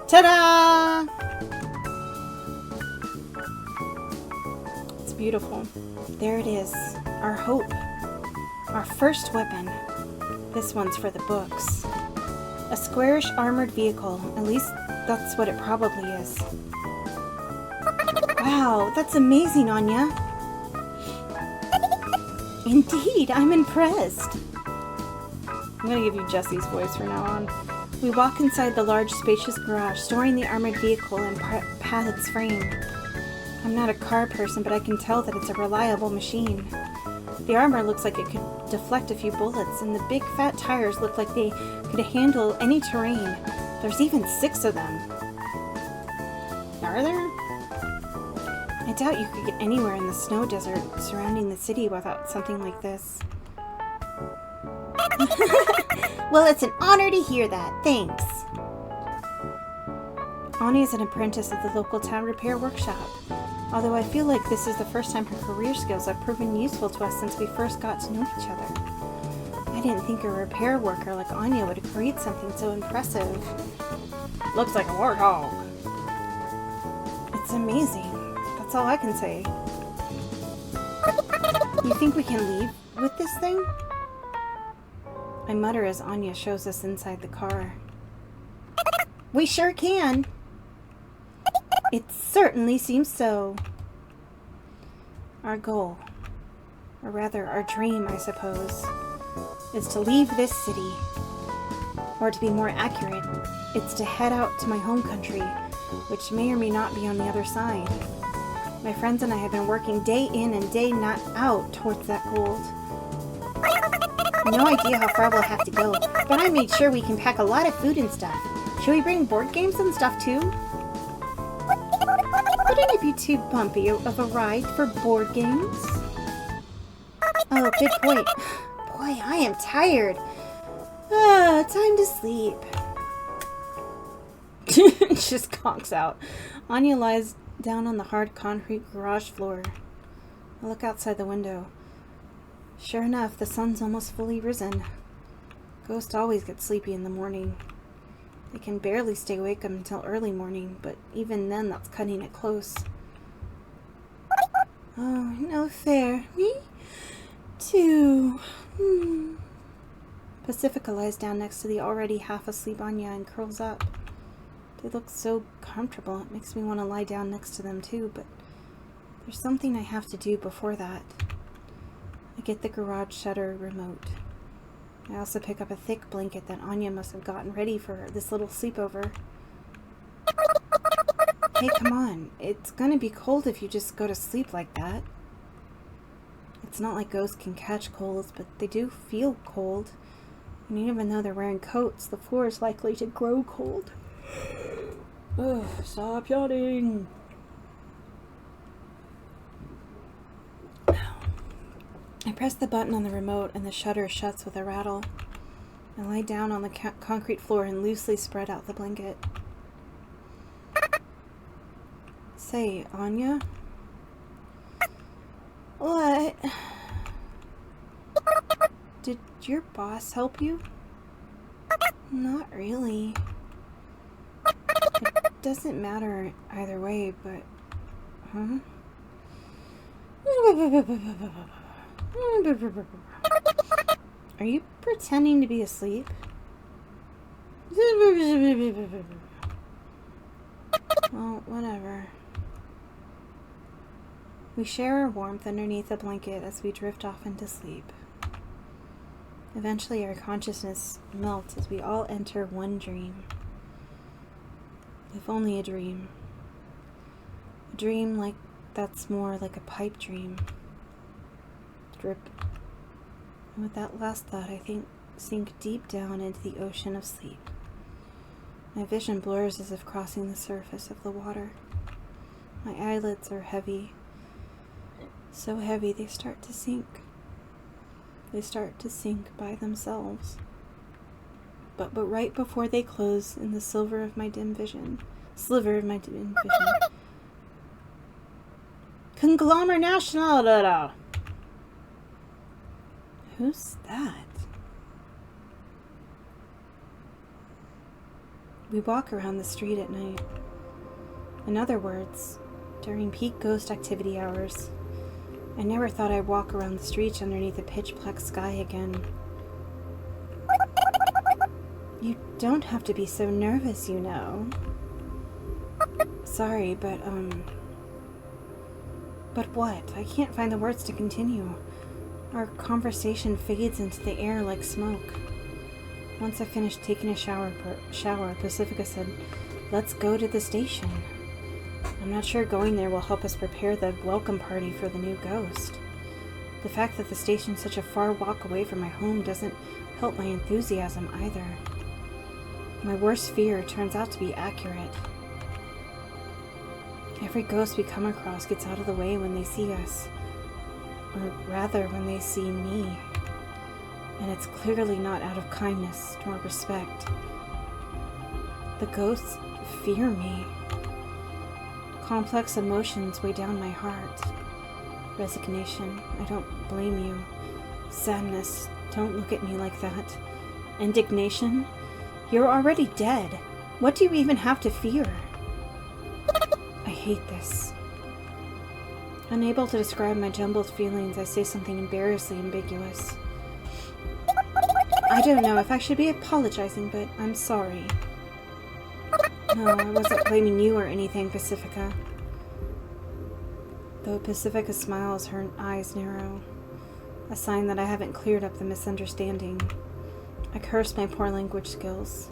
Ta-da! It's beautiful. There it is. Our hope. Our first weapon. This one's for the books. A squarish armored vehicle. At least that's what it probably is. Wow, that's amazing, Anya. Indeed, I'm impressed. I'm gonna give you Jessie's voice from now on. We walk inside the large, spacious garage, storing the armored vehicle and padded frame. I'm not a car person, but I can tell that it's a reliable machine. The armor looks like it could deflect a few bullets, and the big fat tires look like they could handle any terrain. There's even 6 of them. Are there? I doubt you could get anywhere in the snow desert surrounding the city without something like this. Well, it's an honor to hear that. Thanks. Ani is an apprentice at the local town repair workshop. Although I feel like this is the first time her career skills have proven useful to us since we first got to know each other. I didn't think a repair worker like Anya would create something so impressive. Looks like a warthog. It's amazing. That's all I can say. You think we can leave with this thing? I mutter as Anya shows us inside the car. We sure can. It certainly seems so. Our goal, or rather our dream, I suppose, is to leave this city. Or to be more accurate, it's to head out to my home country, which may or may not be on the other side. My friends and I have been working day in and day not out towards that goal. No idea how far we'll have to go, but I made sure we can pack a lot of food and stuff. Should we bring board games and stuff too? Wouldn't it be too bumpy of a ride for board games? Oh, good point. Boy, I am tired. Time to sleep. Just conks out. Anya lies down on the hard concrete garage floor. I look outside the window. Sure enough, the sun's almost fully risen. Ghosts always get sleepy in the morning. They can barely stay awake until early morning, but even then that's cutting it close. Oh, no fair. Me too. Pacifica lies down next to the already half-asleep Anya and curls up. They look so comfortable, it makes me want to lie down next to them too, but there's something I have to do before that. I get the garage shutter remote. I also pick up a thick blanket that Anya must have gotten ready for this little sleepover. Hey, come on. It's gonna be cold if you just go to sleep like that. It's not like ghosts can catch colds, but they do feel cold. And even though they're wearing coats, the floor is likely to grow cold. Ugh, stop yawning. I press the button on the remote and the shutter shuts with a rattle. I lie down on the concrete floor and loosely spread out the blanket. Say, Anya? What? Did your boss help you? Not really. It doesn't matter either way, but... Huh? Are you pretending to be asleep? Well, whatever. We share our warmth underneath the blanket as we drift off into sleep. Eventually, our consciousness melts as we all enter one dream. If only a dream. A dream that's more like a pipe dream. Drip. And with that last thought, I sink deep down into the ocean of sleep. My vision blurs as if crossing the surface of the water. My eyelids are heavy. So heavy they start to sink. They start to sink by themselves. But right before they close in the sliver of my dim vision, Conglomerate National. Who's that? We walk around the street at night. In other words, during peak ghost activity hours. I never thought I'd walk around the streets underneath a pitch-black sky again. You don't have to be so nervous, you know. Sorry, but what? I can't find the words to continue. Our conversation fades into the air like smoke. Once I finished taking a shower, Pacifica said, "Let's go to the station." I'm not sure going there will help us prepare the welcome party for the new ghost. The fact that the station's such a far walk away from my home doesn't help my enthusiasm either. My worst fear turns out to be accurate. Every ghost we come across gets out of the way when they see us. Or rather, when they see me. And it's clearly not out of kindness nor respect. The ghosts fear me. Complex emotions weigh down my heart. Resignation, I don't blame you. Sadness, don't look at me like that. Indignation, you're already dead. What do you even have to fear? I hate this. Unable to describe my jumbled feelings, I say something embarrassingly ambiguous. I don't know if I should be apologizing, but I'm sorry. No, I wasn't blaming you or anything, Pacifica. Though Pacifica smiles, her eyes narrow. A sign that I haven't cleared up the misunderstanding. I curse my poor language skills.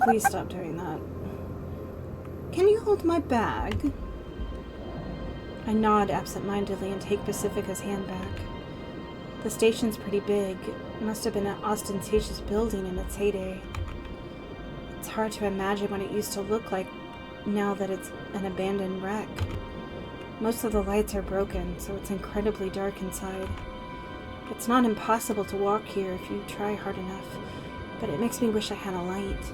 Please stop doing that. Can you hold my bag? I nod absent-mindedly and take Pacifica's hand back. The station's pretty big. It must have been an ostentatious building in its heyday. It's hard to imagine what it used to look like now that it's an abandoned wreck. Most of the lights are broken, so it's incredibly dark inside. It's not impossible to walk here if you try hard enough, but it makes me wish I had a light.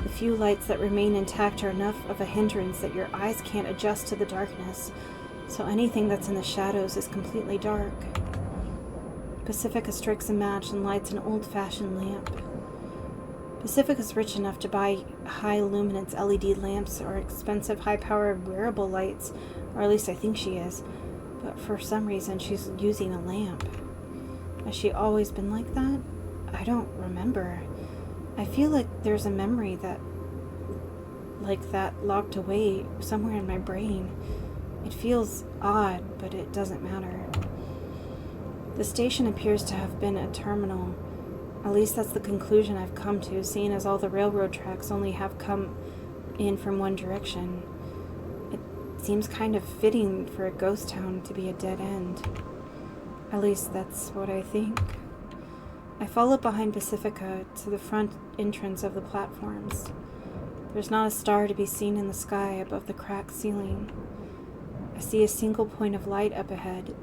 The few lights that remain intact are enough of a hindrance that your eyes can't adjust to the darkness, so anything that's in the shadows is completely dark. Pacifica strikes a match and lights an old-fashioned lamp. Pacifica's rich enough to buy high-luminance LED lamps or expensive high-powered wearable lights, or at least I think she is, but for some reason she's using a lamp. Has she always been like that? I don't remember. I feel like there's a memory like that locked away somewhere in my brain. It feels odd, but it doesn't matter. The station appears to have been a terminal. At least that's the conclusion I've come to, seeing as all the railroad tracks only have come in from one direction. It seems kind of fitting for a ghost town to be a dead end. At least that's what I think. I follow behind Pacifica to the front entrance of the platforms. There's not a star to be seen in the sky above the cracked ceiling. I see a single point of light up ahead.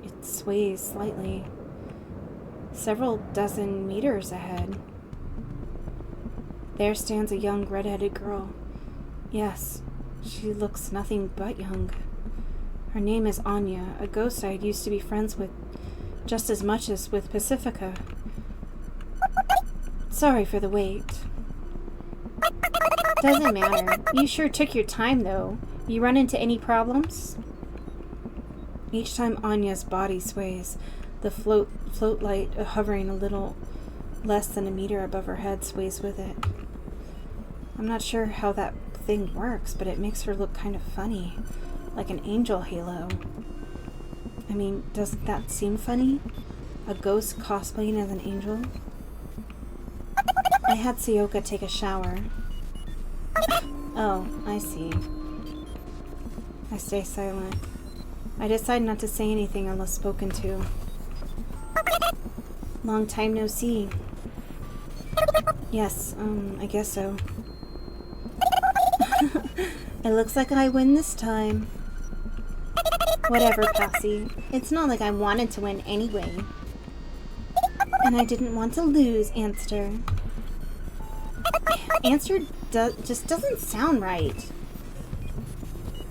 It sways slightly. Several dozen meters ahead. There stands a young red-headed girl. Yes, she looks nothing but young. Her name is Anya, a ghost I used to be friends with just as much as with Pacifica. Sorry for the wait. Doesn't matter. You sure took your time, though. You run into any problems? Each time Anya's body sways, the float light hovering a little less than a meter above her head sways with it. I'm not sure how that thing works, but it makes her look kind of funny, like an angel halo. I mean, doesn't that seem funny? A ghost cosplaying as an angel? I had Sioka take a shower. Oh, I see. I stay silent. I decide not to say anything unless spoken to. Long time no see. Yes, I guess so. It looks like I win this time. Whatever, Passy. It's not like I wanted to win anyway. And I didn't want to lose, Anster. Anster just doesn't sound right.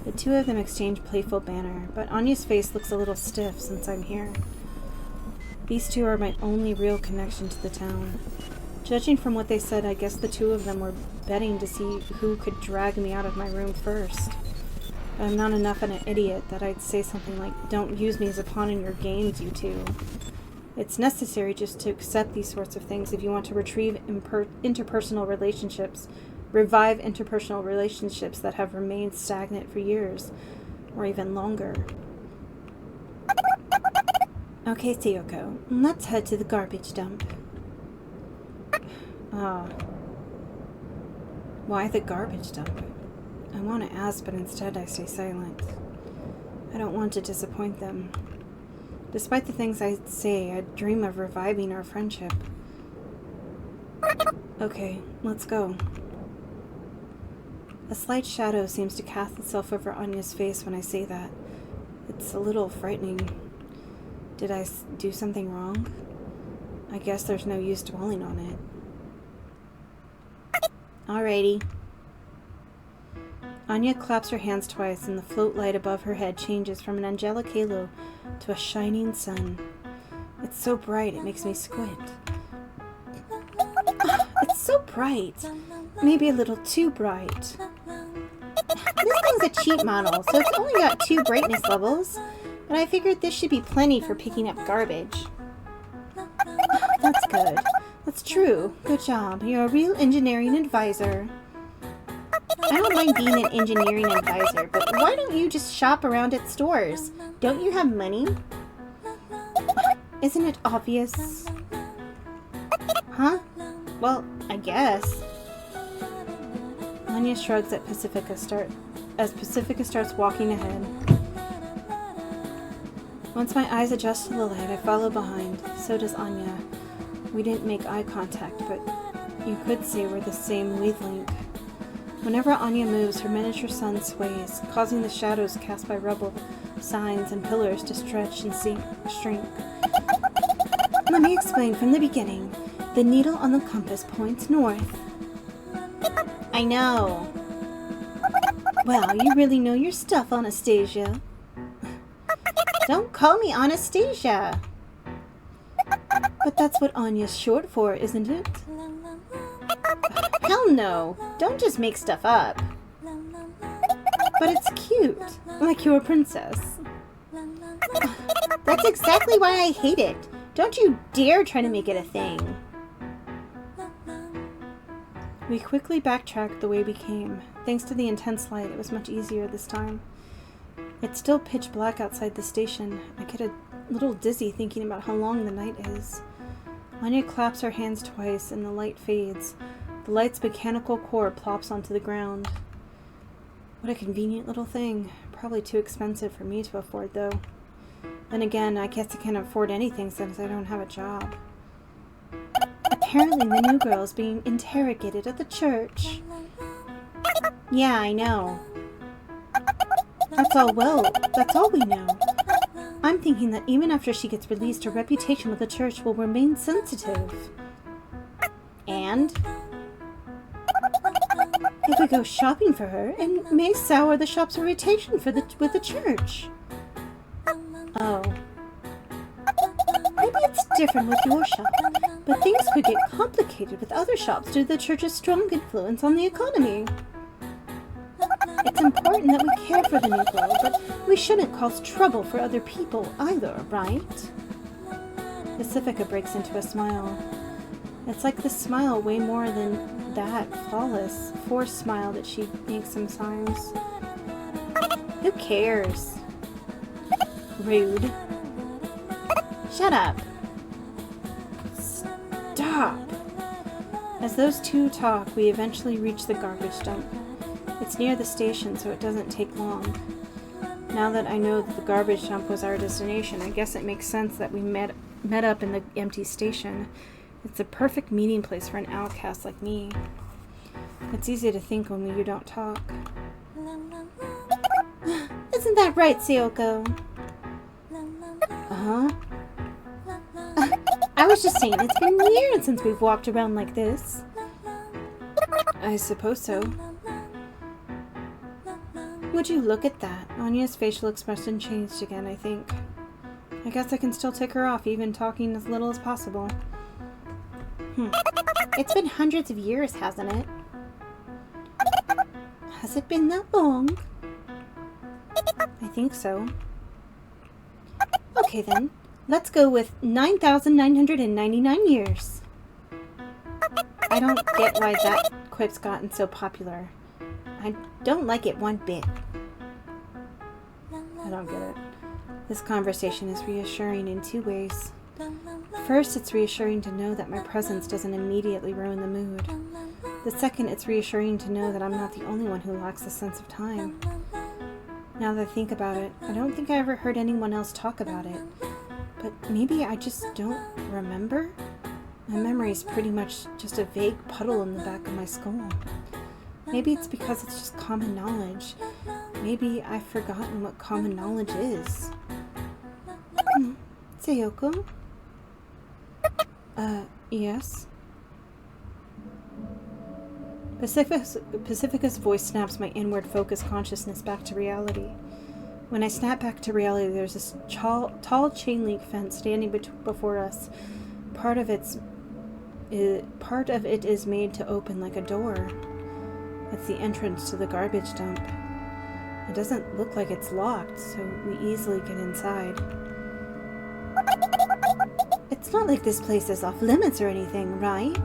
The two of them exchange playful banter, but Anya's face looks a little stiff since I'm here. These two are my only real connection to the town. Judging from what they said, I guess the two of them were betting to see who could drag me out of my room first. But I'm not enough of an idiot that I'd say something like, "Don't use me as a pawn in your games, you two." It's necessary just to accept these sorts of things if you want to revive interpersonal relationships that have remained stagnant for years, or even longer. Okay, Sayoko, let's head to the garbage dump. Why the garbage dump? I want to ask, but instead I stay silent. I don't want to disappoint them. Despite the things I say, I dream of reviving our friendship. Okay, let's go. A slight shadow seems to cast itself over Anya's face when I say that. It's a little frightening. Did I do something wrong? I guess there's no use dwelling on it. Alrighty. Anya claps her hands twice, and the float light above her head changes from an angelic halo to a shining sun. It's so bright, it makes me squint. It's so bright. Maybe a little too bright. This thing's a cheap model, so it's only got 2 brightness levels, but I figured this should be plenty for picking up garbage. That's good. That's true. Good job. You're a real engineering advisor. I don't mind being an engineering advisor, but why don't you just shop around at stores? Don't you have money? Isn't it obvious? Huh? Well, I guess. Anya shrugs at Pacifica as Pacifica starts walking ahead. Once my eyes adjust to the light, I follow behind. So does Anya. We didn't make eye contact, but you could say we're the same wavelength. Whenever Anya moves, her miniature sun sways, causing the shadows cast by rubble, signs, and pillars to stretch and shrink. Let me explain from the beginning. The needle on the compass points north. I know. Well, you really know your stuff, Anastasia. Don't call me Anastasia. But that's what Anya's short for, isn't it? Hell no. Don't just make stuff up. But it's cute. Like you're a princess. That's exactly why I hate it. Don't you dare try to make it a thing. We quickly backtracked the way we came. Thanks to the intense light, it was much easier this time. It's still pitch black outside the station. I get a little dizzy thinking about how long the night is. Anya claps her hands twice and the light fades. The light's mechanical core plops onto the ground. What a convenient little thing. Probably too expensive for me to afford, though. Then again, I guess I can't afford anything since I don't have a job. Apparently the new girl is being interrogated at the church. Yeah, I know. That's all we know. I'm thinking that even after she gets released, her reputation with the church will remain sensitive. And? If we go shopping for her, it may sour the shop's reputation with the church. Oh. Maybe it's different with your shop, but things could get complicated with other shops due to the church's strong influence on the economy. It's important that we care for the new girl, but we shouldn't cause trouble for other people either, right? Pacifica breaks into a smile. It's like the smile way more than that flawless, forced smile that she makes sometimes. Who cares? Rude. Shut up. Stop. As those two talk, we eventually reach the garbage dump. It's near the station, so it doesn't take long. Now that I know that the garbage dump was our destination, I guess it makes sense that we met up in the empty station. It's a perfect meeting place for an outcast like me. It's easy to think when you don't talk. Isn't that right, Sayoko? Uh-huh. I was just saying, it's been years since we've walked around like this. I suppose so. Would you look at that? Anya's facial expression changed again, I think. I guess I can still tick her off, even talking as little as possible. It's been hundreds of years, hasn't it? Has it been that long? I think so. Okay then, let's go with 9,999 years. I don't get why that quip's gotten so popular. I don't like it one bit. I don't get it. This conversation is reassuring in two ways. First, it's reassuring to know that my presence doesn't immediately ruin the mood. The second, it's reassuring to know that I'm not the only one who lacks a sense of time. Now that I think about it, I don't think I ever heard anyone else talk about it. But maybe I just don't remember? My memory is pretty much just a vague puddle in the back of my skull. Maybe it's because it's just common knowledge. Maybe I've forgotten what common knowledge is. Sayoko? Yes? Pacifica's voice snaps my inward focused consciousness back to reality. When I snap back to reality, there's this tall chain link fence standing before us. Part of it is made to open like a door. It's the entrance to the garbage dump. It doesn't look like it's locked, so we easily get inside. It's not like this place is off limits or anything, right?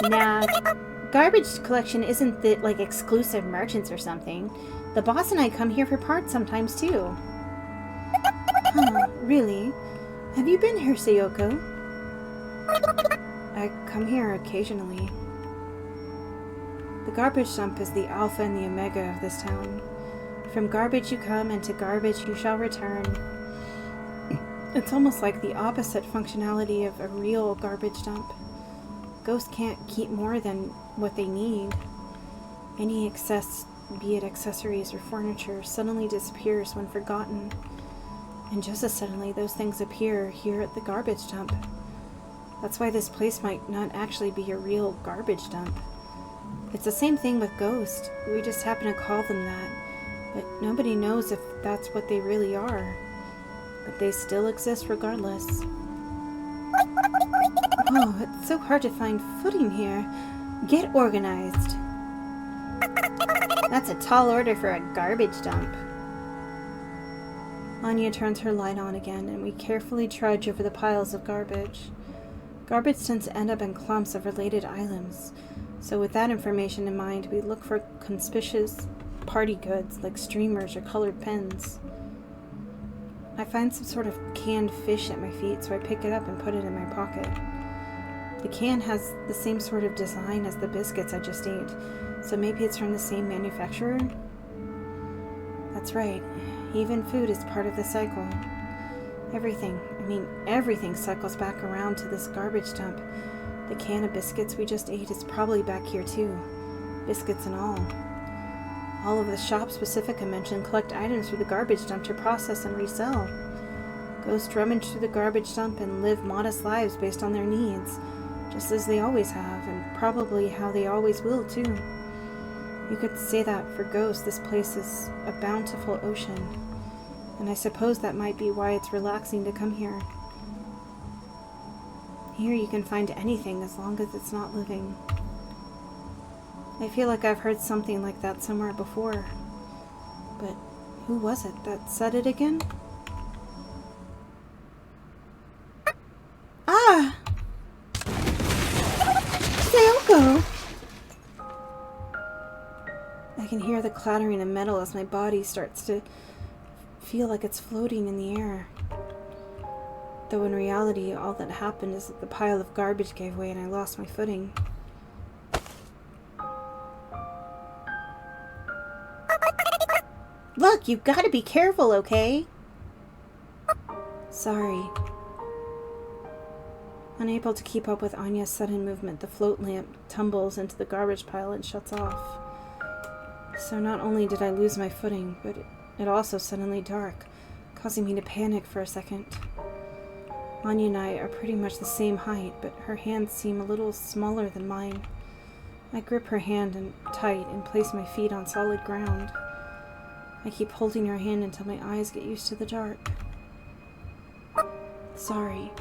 Nah, garbage collection isn't the, like, exclusive merchants or something. The boss and I come here for parts sometimes, too. Huh, really? Have you been here, Sayoko? I come here occasionally. The garbage dump is the alpha and the omega of this town. From garbage you come, and to garbage you shall return. It's almost like the opposite functionality of a real garbage dump. Ghosts can't keep more than what they need. Any excess, be it accessories or furniture, suddenly disappears when forgotten. And just as suddenly, those things appear here at the garbage dump. That's why this place might not actually be a real garbage dump. It's the same thing with ghosts. We just happen to call them that. But nobody knows if that's what they really are. But they still exist regardless. Oh, it's so hard to find footing here. Get organized. That's a tall order for a garbage dump. Anya turns her light on again, and we carefully trudge over the piles of garbage. Garbage tends to end up in clumps of related items, so with that information in mind, we look for conspicuous party goods like streamers or colored pens. I find some sort of canned fish at my feet, so I pick it up and put it in my pocket. The can has the same sort of design as the biscuits I just ate, so maybe it's from the same manufacturer? That's right. Even food is part of the cycle. Everything cycles back around to this garbage dump. The can of biscuits we just ate is probably back here too. Biscuits and all. All of the shops Pacifica mentioned collect items for the garbage dump to process and resell. Ghosts rummage through the garbage dump and live modest lives based on their needs, just as they always have, and probably how they always will, too. You could say that for ghosts, this place is a bountiful ocean, and I suppose that might be why it's relaxing to come here. Here you can find anything as long as it's not living. I feel like I've heard something like that somewhere before, but who was it that said it again? Ah! Sayoko! I can hear the clattering of metal as my body starts to feel like it's floating in the air. Though in reality, all that happened is that the pile of garbage gave way and I lost my footing. Look, you've got to be careful, okay? Sorry. Unable to keep up with Anya's sudden movement, the float lamp tumbles into the garbage pile and shuts off. So not only did I lose my footing, but it also suddenly dark, causing me to panic for a second. Anya and I are pretty much the same height, but her hands seem a little smaller than mine. I grip her hand tight and place my feet on solid ground. I keep holding her hand until my eyes get used to the dark. Sorry.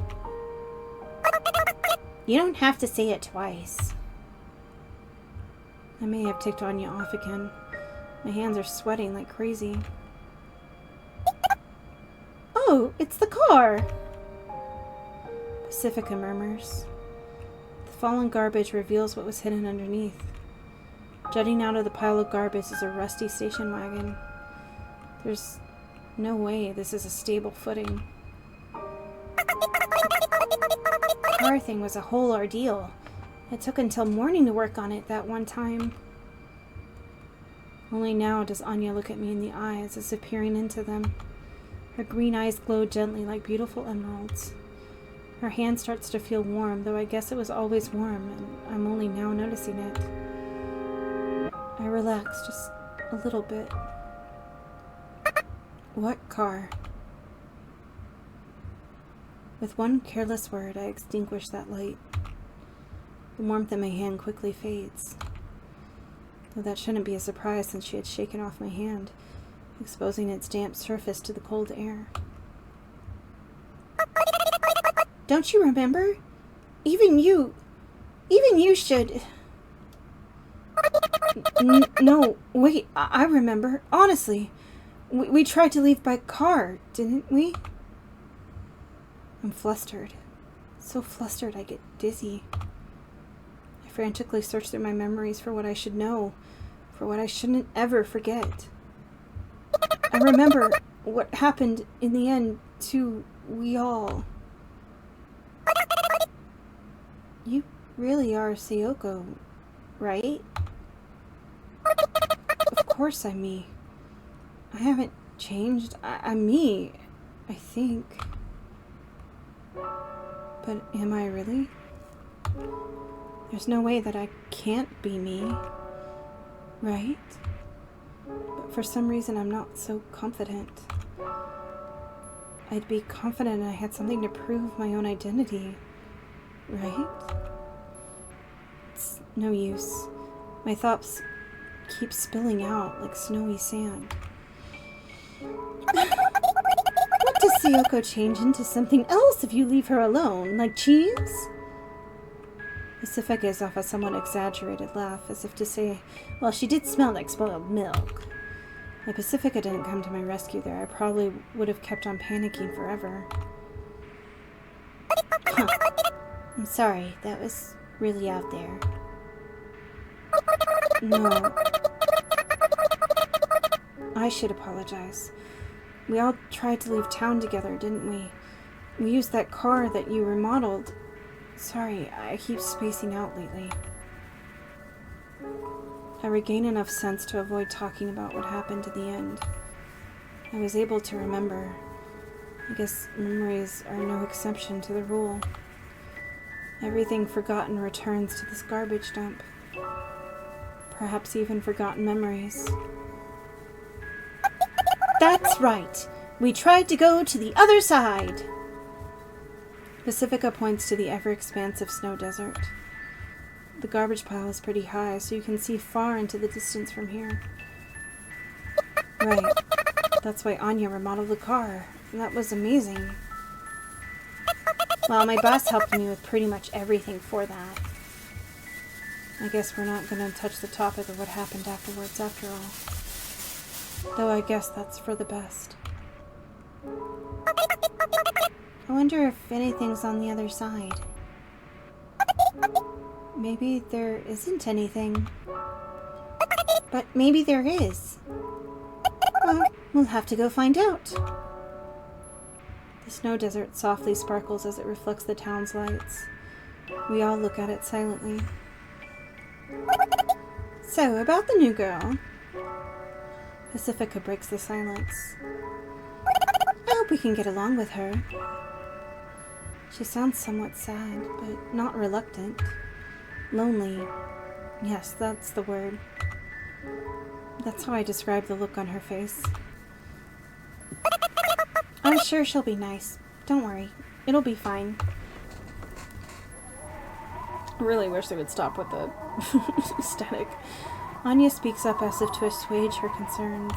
You don't have to say it twice. I may have ticked Anya off again. My hands are sweating like crazy. Oh, it's the car! Pacifica murmurs. The fallen garbage reveals what was hidden underneath. Jutting out of the pile of garbage is a rusty station wagon. There's no way this is a stable footing. The car thing was a whole ordeal. It took until morning to work on it that one time. Only now does Anya look at me in the eyes as if peering into them. Her green eyes glow gently like beautiful emeralds. Her hand starts to feel warm, though I guess it was always warm, and I'm only now noticing it. I relax just a little bit. What car? With one careless word, I extinguish that light. The warmth in my hand quickly fades. Though that shouldn't be a surprise since she had shaken off my hand, exposing its damp surface to the cold air. Don't you remember? Even you should... No, wait, I remember. Honestly, we tried to leave by car, didn't we? I'm flustered. So flustered I get dizzy. I frantically search through my memories for what I should know, for what I shouldn't ever forget. I remember what happened in the end to we all. You really are Sayoko, right? Of course I'm me. I haven't changed. I'm me, I think. But am I really? There's no way that I can't be me, right? But for some reason I'm not so confident. I'd be confident I had something to prove my own identity, right? It's no use. My thoughts keep spilling out like snowy sand. What does Sayoko change into something else if you leave her alone? Like cheese? Pacifica gives off a somewhat exaggerated laugh, as if to say, well, she did smell like spoiled milk. If Pacifica didn't come to my rescue there, I probably would have kept on panicking forever. Huh. I'm sorry, that was really out there. No. I should apologize. We all tried to leave town together, didn't we? We used that car that you remodeled. Sorry, I keep spacing out lately. I regain enough sense to avoid talking about what happened in the end. I was able to remember. I guess memories are no exception to the rule. Everything forgotten returns to this garbage dump. Perhaps even forgotten memories. That's right. We tried to go to the other side. Pacifica points to the ever-expansive snow desert. The garbage pile is pretty high, so you can see far into the distance from here. Right. That's why Anya remodeled the car. That was amazing. Well, my boss helped me with pretty much everything for that. I guess we're not going to touch the topic of what happened afterwards after all. Though I guess that's for the best. I wonder if anything's on the other side. Maybe there isn't anything. But maybe there is. Well, we'll have to go find out. The snow desert softly sparkles as it reflects the town's lights. We all look at it silently. So, about the new girl. Pacifica breaks the silence. I hope we can get along with her. She sounds somewhat sad, but not reluctant. Lonely. Yes, that's the word. That's how I describe the look on her face. I'm sure she'll be nice. Don't worry. It'll be fine. I really wish they would stop with the static. Anya speaks up as if to assuage her concerns.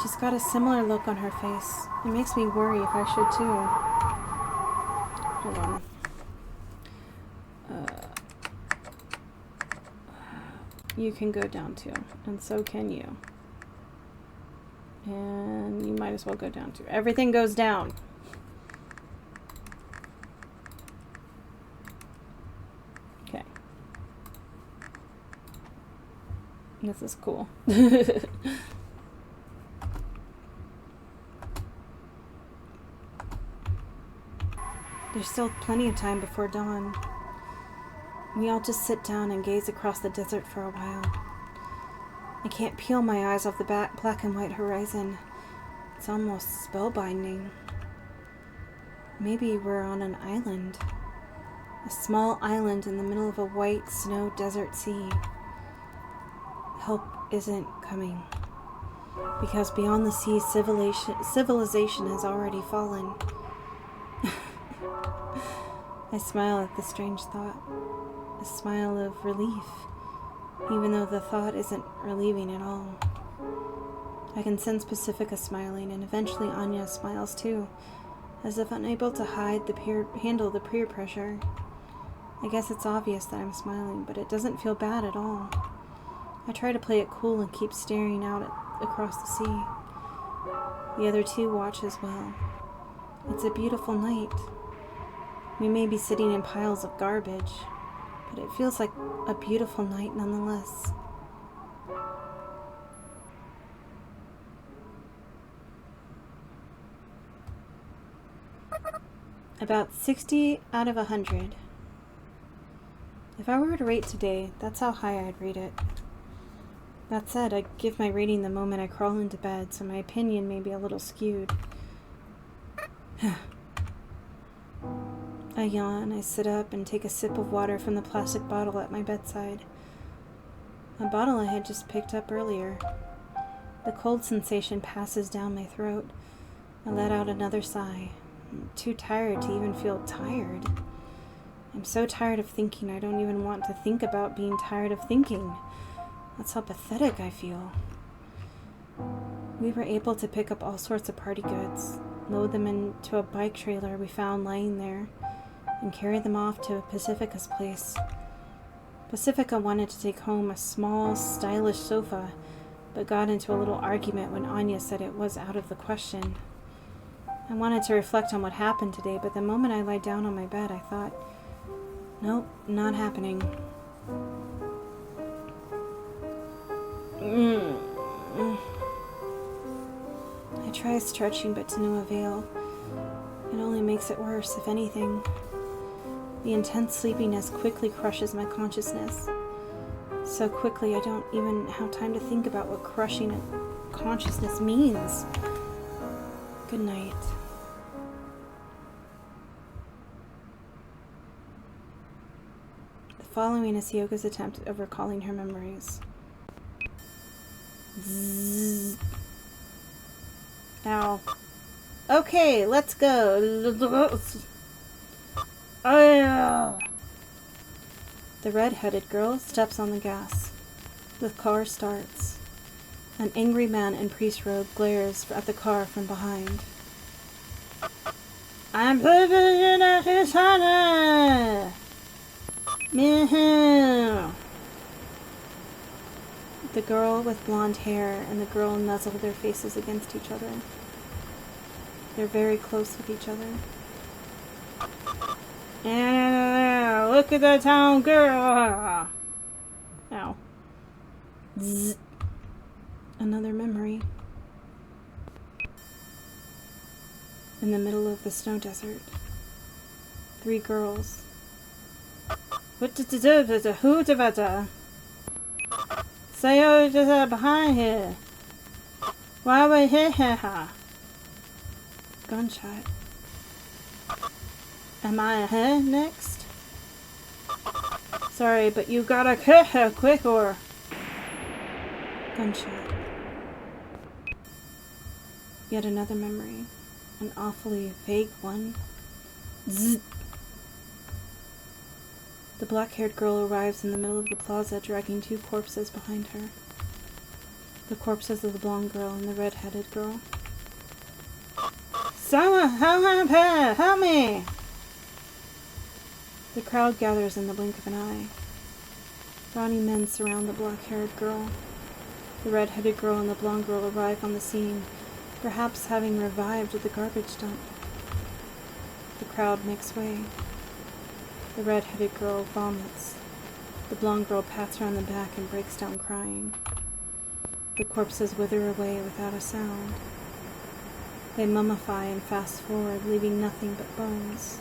She's got a similar look on her face. It makes me worry if I should too. Hold on. You can go down too, and so can you. And you might as well go down too. Everything goes down. Okay. This is cool. There's still plenty of time before dawn. We all just sit down and gaze across the desert for a while. I can't peel my eyes off the black and white horizon. It's almost spellbinding. Maybe we're on an island. A small island in the middle of a white snow desert sea. Help isn't coming. Because beyond the sea, civilization has already fallen. I smile at the strange thought. A smile of relief, even though the thought isn't relieving at all. I can sense Pacifica smiling, and eventually Anya smiles too, as if unable to handle the peer pressure. I guess it's obvious that I'm smiling, but it doesn't feel bad at all. I try to play it cool and keep staring out across the sea. The other two watch as well. It's a beautiful night. We may be sitting in piles of garbage, but it feels like a beautiful night nonetheless. About 60 out of 100. If I were to rate today, that's how high I'd rate it. That said, I give my rating the moment I crawl into bed, so my opinion may be a little skewed. I yawn, I sit up and take a sip of water from the plastic bottle at my bedside. A bottle I had just picked up earlier. The cold sensation passes down my throat. I let out another sigh. I'm too tired to even feel tired. I'm so tired of thinking I don't even want to think about being tired of thinking. That's how pathetic I feel. We were able to pick up all sorts of party goods, load them into a bike trailer we found lying there, and carry them off to Pacifica's place. Pacifica wanted to take home a small, stylish sofa, but got into a little argument when Anya said it was out of the question. I wanted to reflect on what happened today, but the moment I lied down on my bed, I thought, nope, not happening. I try stretching, but to no avail. It only makes it worse, if anything. The intense sleepiness quickly crushes my consciousness. So quickly I don't even have time to think about what crushing a consciousness means. Good night. The following is Hyoga's attempt of recalling her memories. Zzz. Ow. Okay, let's go. The red-headed girl steps on the gas. The car starts. An angry man in priest robe glares at the car from behind. I'm living in his honor! The girl with blonde hair and the girl nuzzle their faces against each other. They're very close with each other. Look at the town girl! Ow. Zzz. Another memory. In the middle of the snow desert. 3 girls. What did you do? Who did that? Say over behind here. Why are we here? Gunshot. Am I here next? Sorry, but you gotta quick or... Gunshot. Yet another memory. An awfully vague one. Zzz. The black-haired girl arrives in the middle of the plaza, dragging 2 corpses behind her. The corpses of the blonde girl and the red-headed girl. Someone, help me! The crowd gathers in the blink of an eye. Brawny men surround the black-haired girl. The red-headed girl and the blonde girl arrive on the scene, perhaps having revived at the garbage dump. The crowd makes way. The red-headed girl vomits. The blonde girl pats her on the back and breaks down crying. The corpses wither away without a sound. They mummify and fast forward, leaving nothing but bones.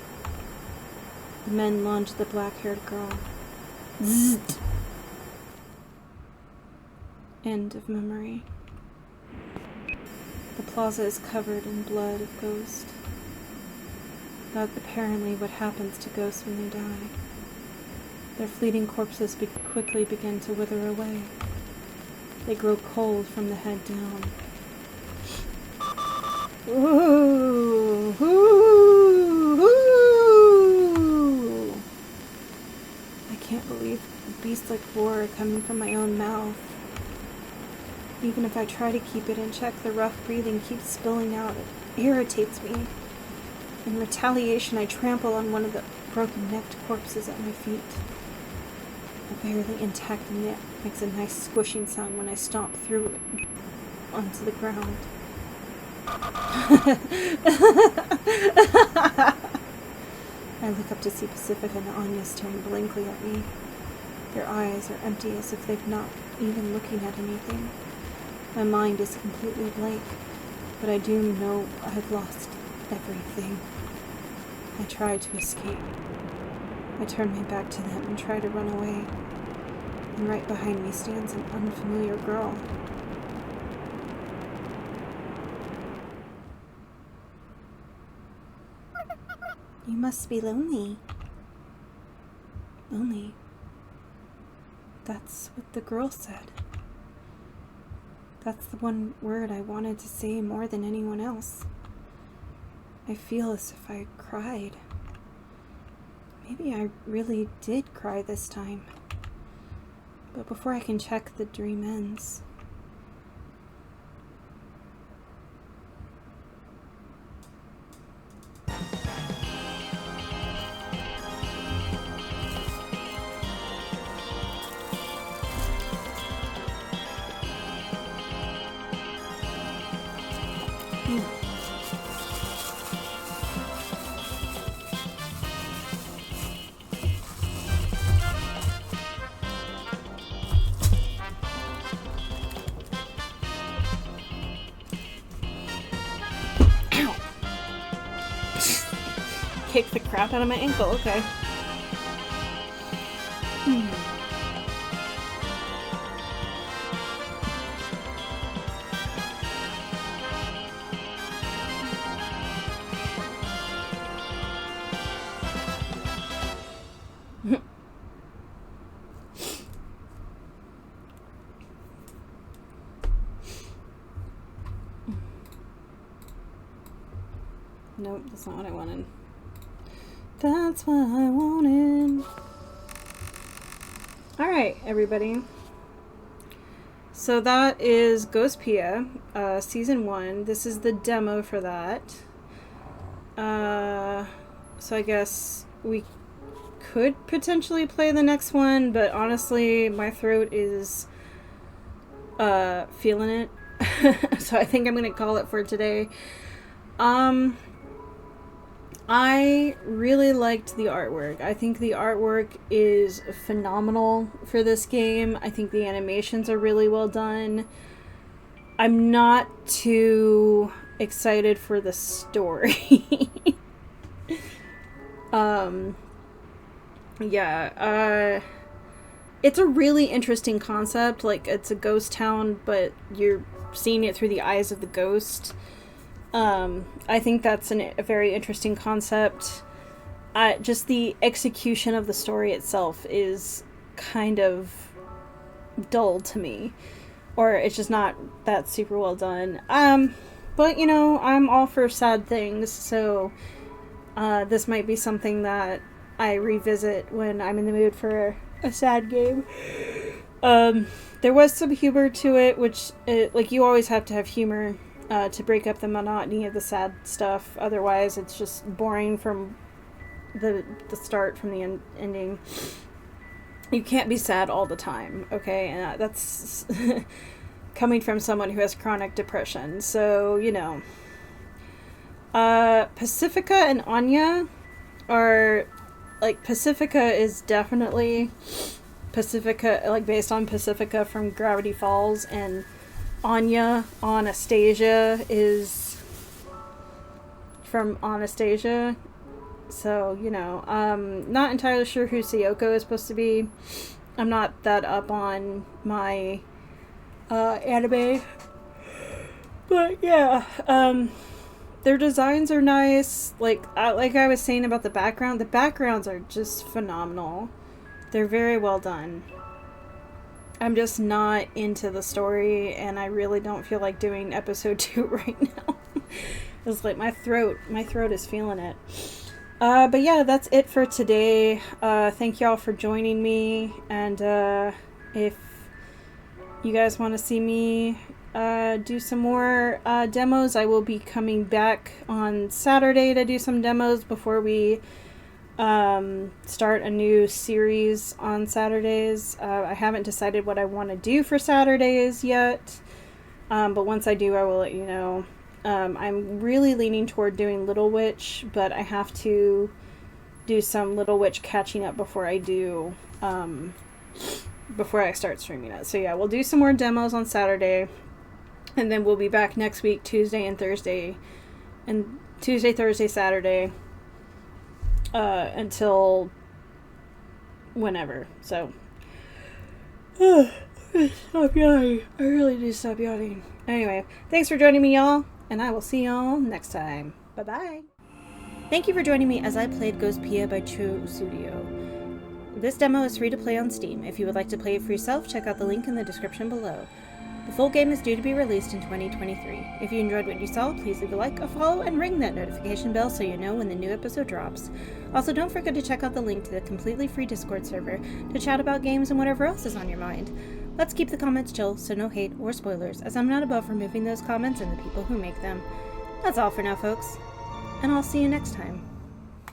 The men lunge the black-haired girl. Zzz. End of memory. The plaza is covered in blood of ghosts. That's apparently what happens to ghosts when they die. Their fleeting corpses quickly begin to wither away. They grow cold from the head down. Ooh, ooh, ooh. I can't believe a beast like roar coming from my own mouth. Even if I try to keep it in check, the rough breathing keeps spilling out. It irritates me. In retaliation, I trample on one of the broken-necked corpses at my feet. A barely intact neck makes a nice squishing sound when I stomp through it onto the ground. I look up to see Pacifica and Anya staring blankly at me. Their eyes are empty, as if they're not even looking at anything. My mind is completely blank, but I do know I've lost everything. I try to escape. I turn my back to them and try to run away. And right behind me stands an unfamiliar girl. You must be lonely. Lonely. That's what the girl said. That's the one word I wanted to say more than anyone else. I feel as if I cried. Maybe I really did cry this time. But before I can check, the dream ends. Kick the crap out of my ankle, okay. Nope, that's not what I wanted. That's what I wanted. Alright, everybody. So that is Ghostpia, Season 1. This is the demo for that. So I guess we could potentially play the next one, but honestly, my throat is feeling it. So I think I'm gonna call it for today. I really liked the artwork. I think the artwork is phenomenal for this game. I think the animations are really well done. I'm not too excited for the story. It's a really interesting concept. Like, it's a ghost town, but you're seeing it through the eyes of the ghost. I think that's a very interesting concept. Just the execution of the story itself is kind of dull to me. Or it's just not that super well done. But, you know, I'm all for sad things, so this might be something that I revisit when I'm in the mood for a sad game. There was some humor to it, which, like, you always have to have humor to break up the monotony of the sad stuff. Otherwise, it's just boring from the start, from the ending. You can't be sad all the time, okay? And that's coming from someone who has chronic depression. So, you know. Pacifica and Anya are, like, Pacifica is definitely Pacifica, like, based on Pacifica from Gravity Falls, and Anastasia is from Anastasia. So, you know, not entirely sure who Sayoko is supposed to be. I'm not that up on my anime. But yeah, their designs are nice. Like I was saying about the backgrounds are just phenomenal. They're very well done. I'm just not into the story, and I really don't feel like doing episode 2 right now. It's like my throat is feeling it. But yeah, that's it for today. Thank y'all for joining me, and if you guys want to see me do some more demos, I will be coming back on Saturday to do some demos before we start a new series on Saturdays. I haven't decided what I want to do for Saturdays yet, but once I do, I will let you know. I'm really leaning toward doing Little Witch, but I have to do some Little Witch catching up before I do, before I start streaming it. So yeah, we'll do some more demos on Saturday, and then we'll be back next week, Tuesday and Thursday, and Tuesday, Thursday, Saturday, until whenever. So, stop yawning. I really do stop yawning. Anyway, thanks for joining me, y'all, and I will see y'all next time. Bye-bye. Thank you for joining me as I played Ghostpia by Chosuido. This demo is free to play on Steam. If you would like to play it for yourself, check out the link in the description below. The full game is due to be released in 2023. If you enjoyed what you saw, please leave a like, a follow, and ring that notification bell so you know when the new episode drops. Also, don't forget to check out the link to the completely free Discord server to chat about games and whatever else is on your mind. Let's keep the comments chill, so no hate or spoilers, as I'm not above removing those comments and the people who make them. That's all for now, folks, and I'll see you next time.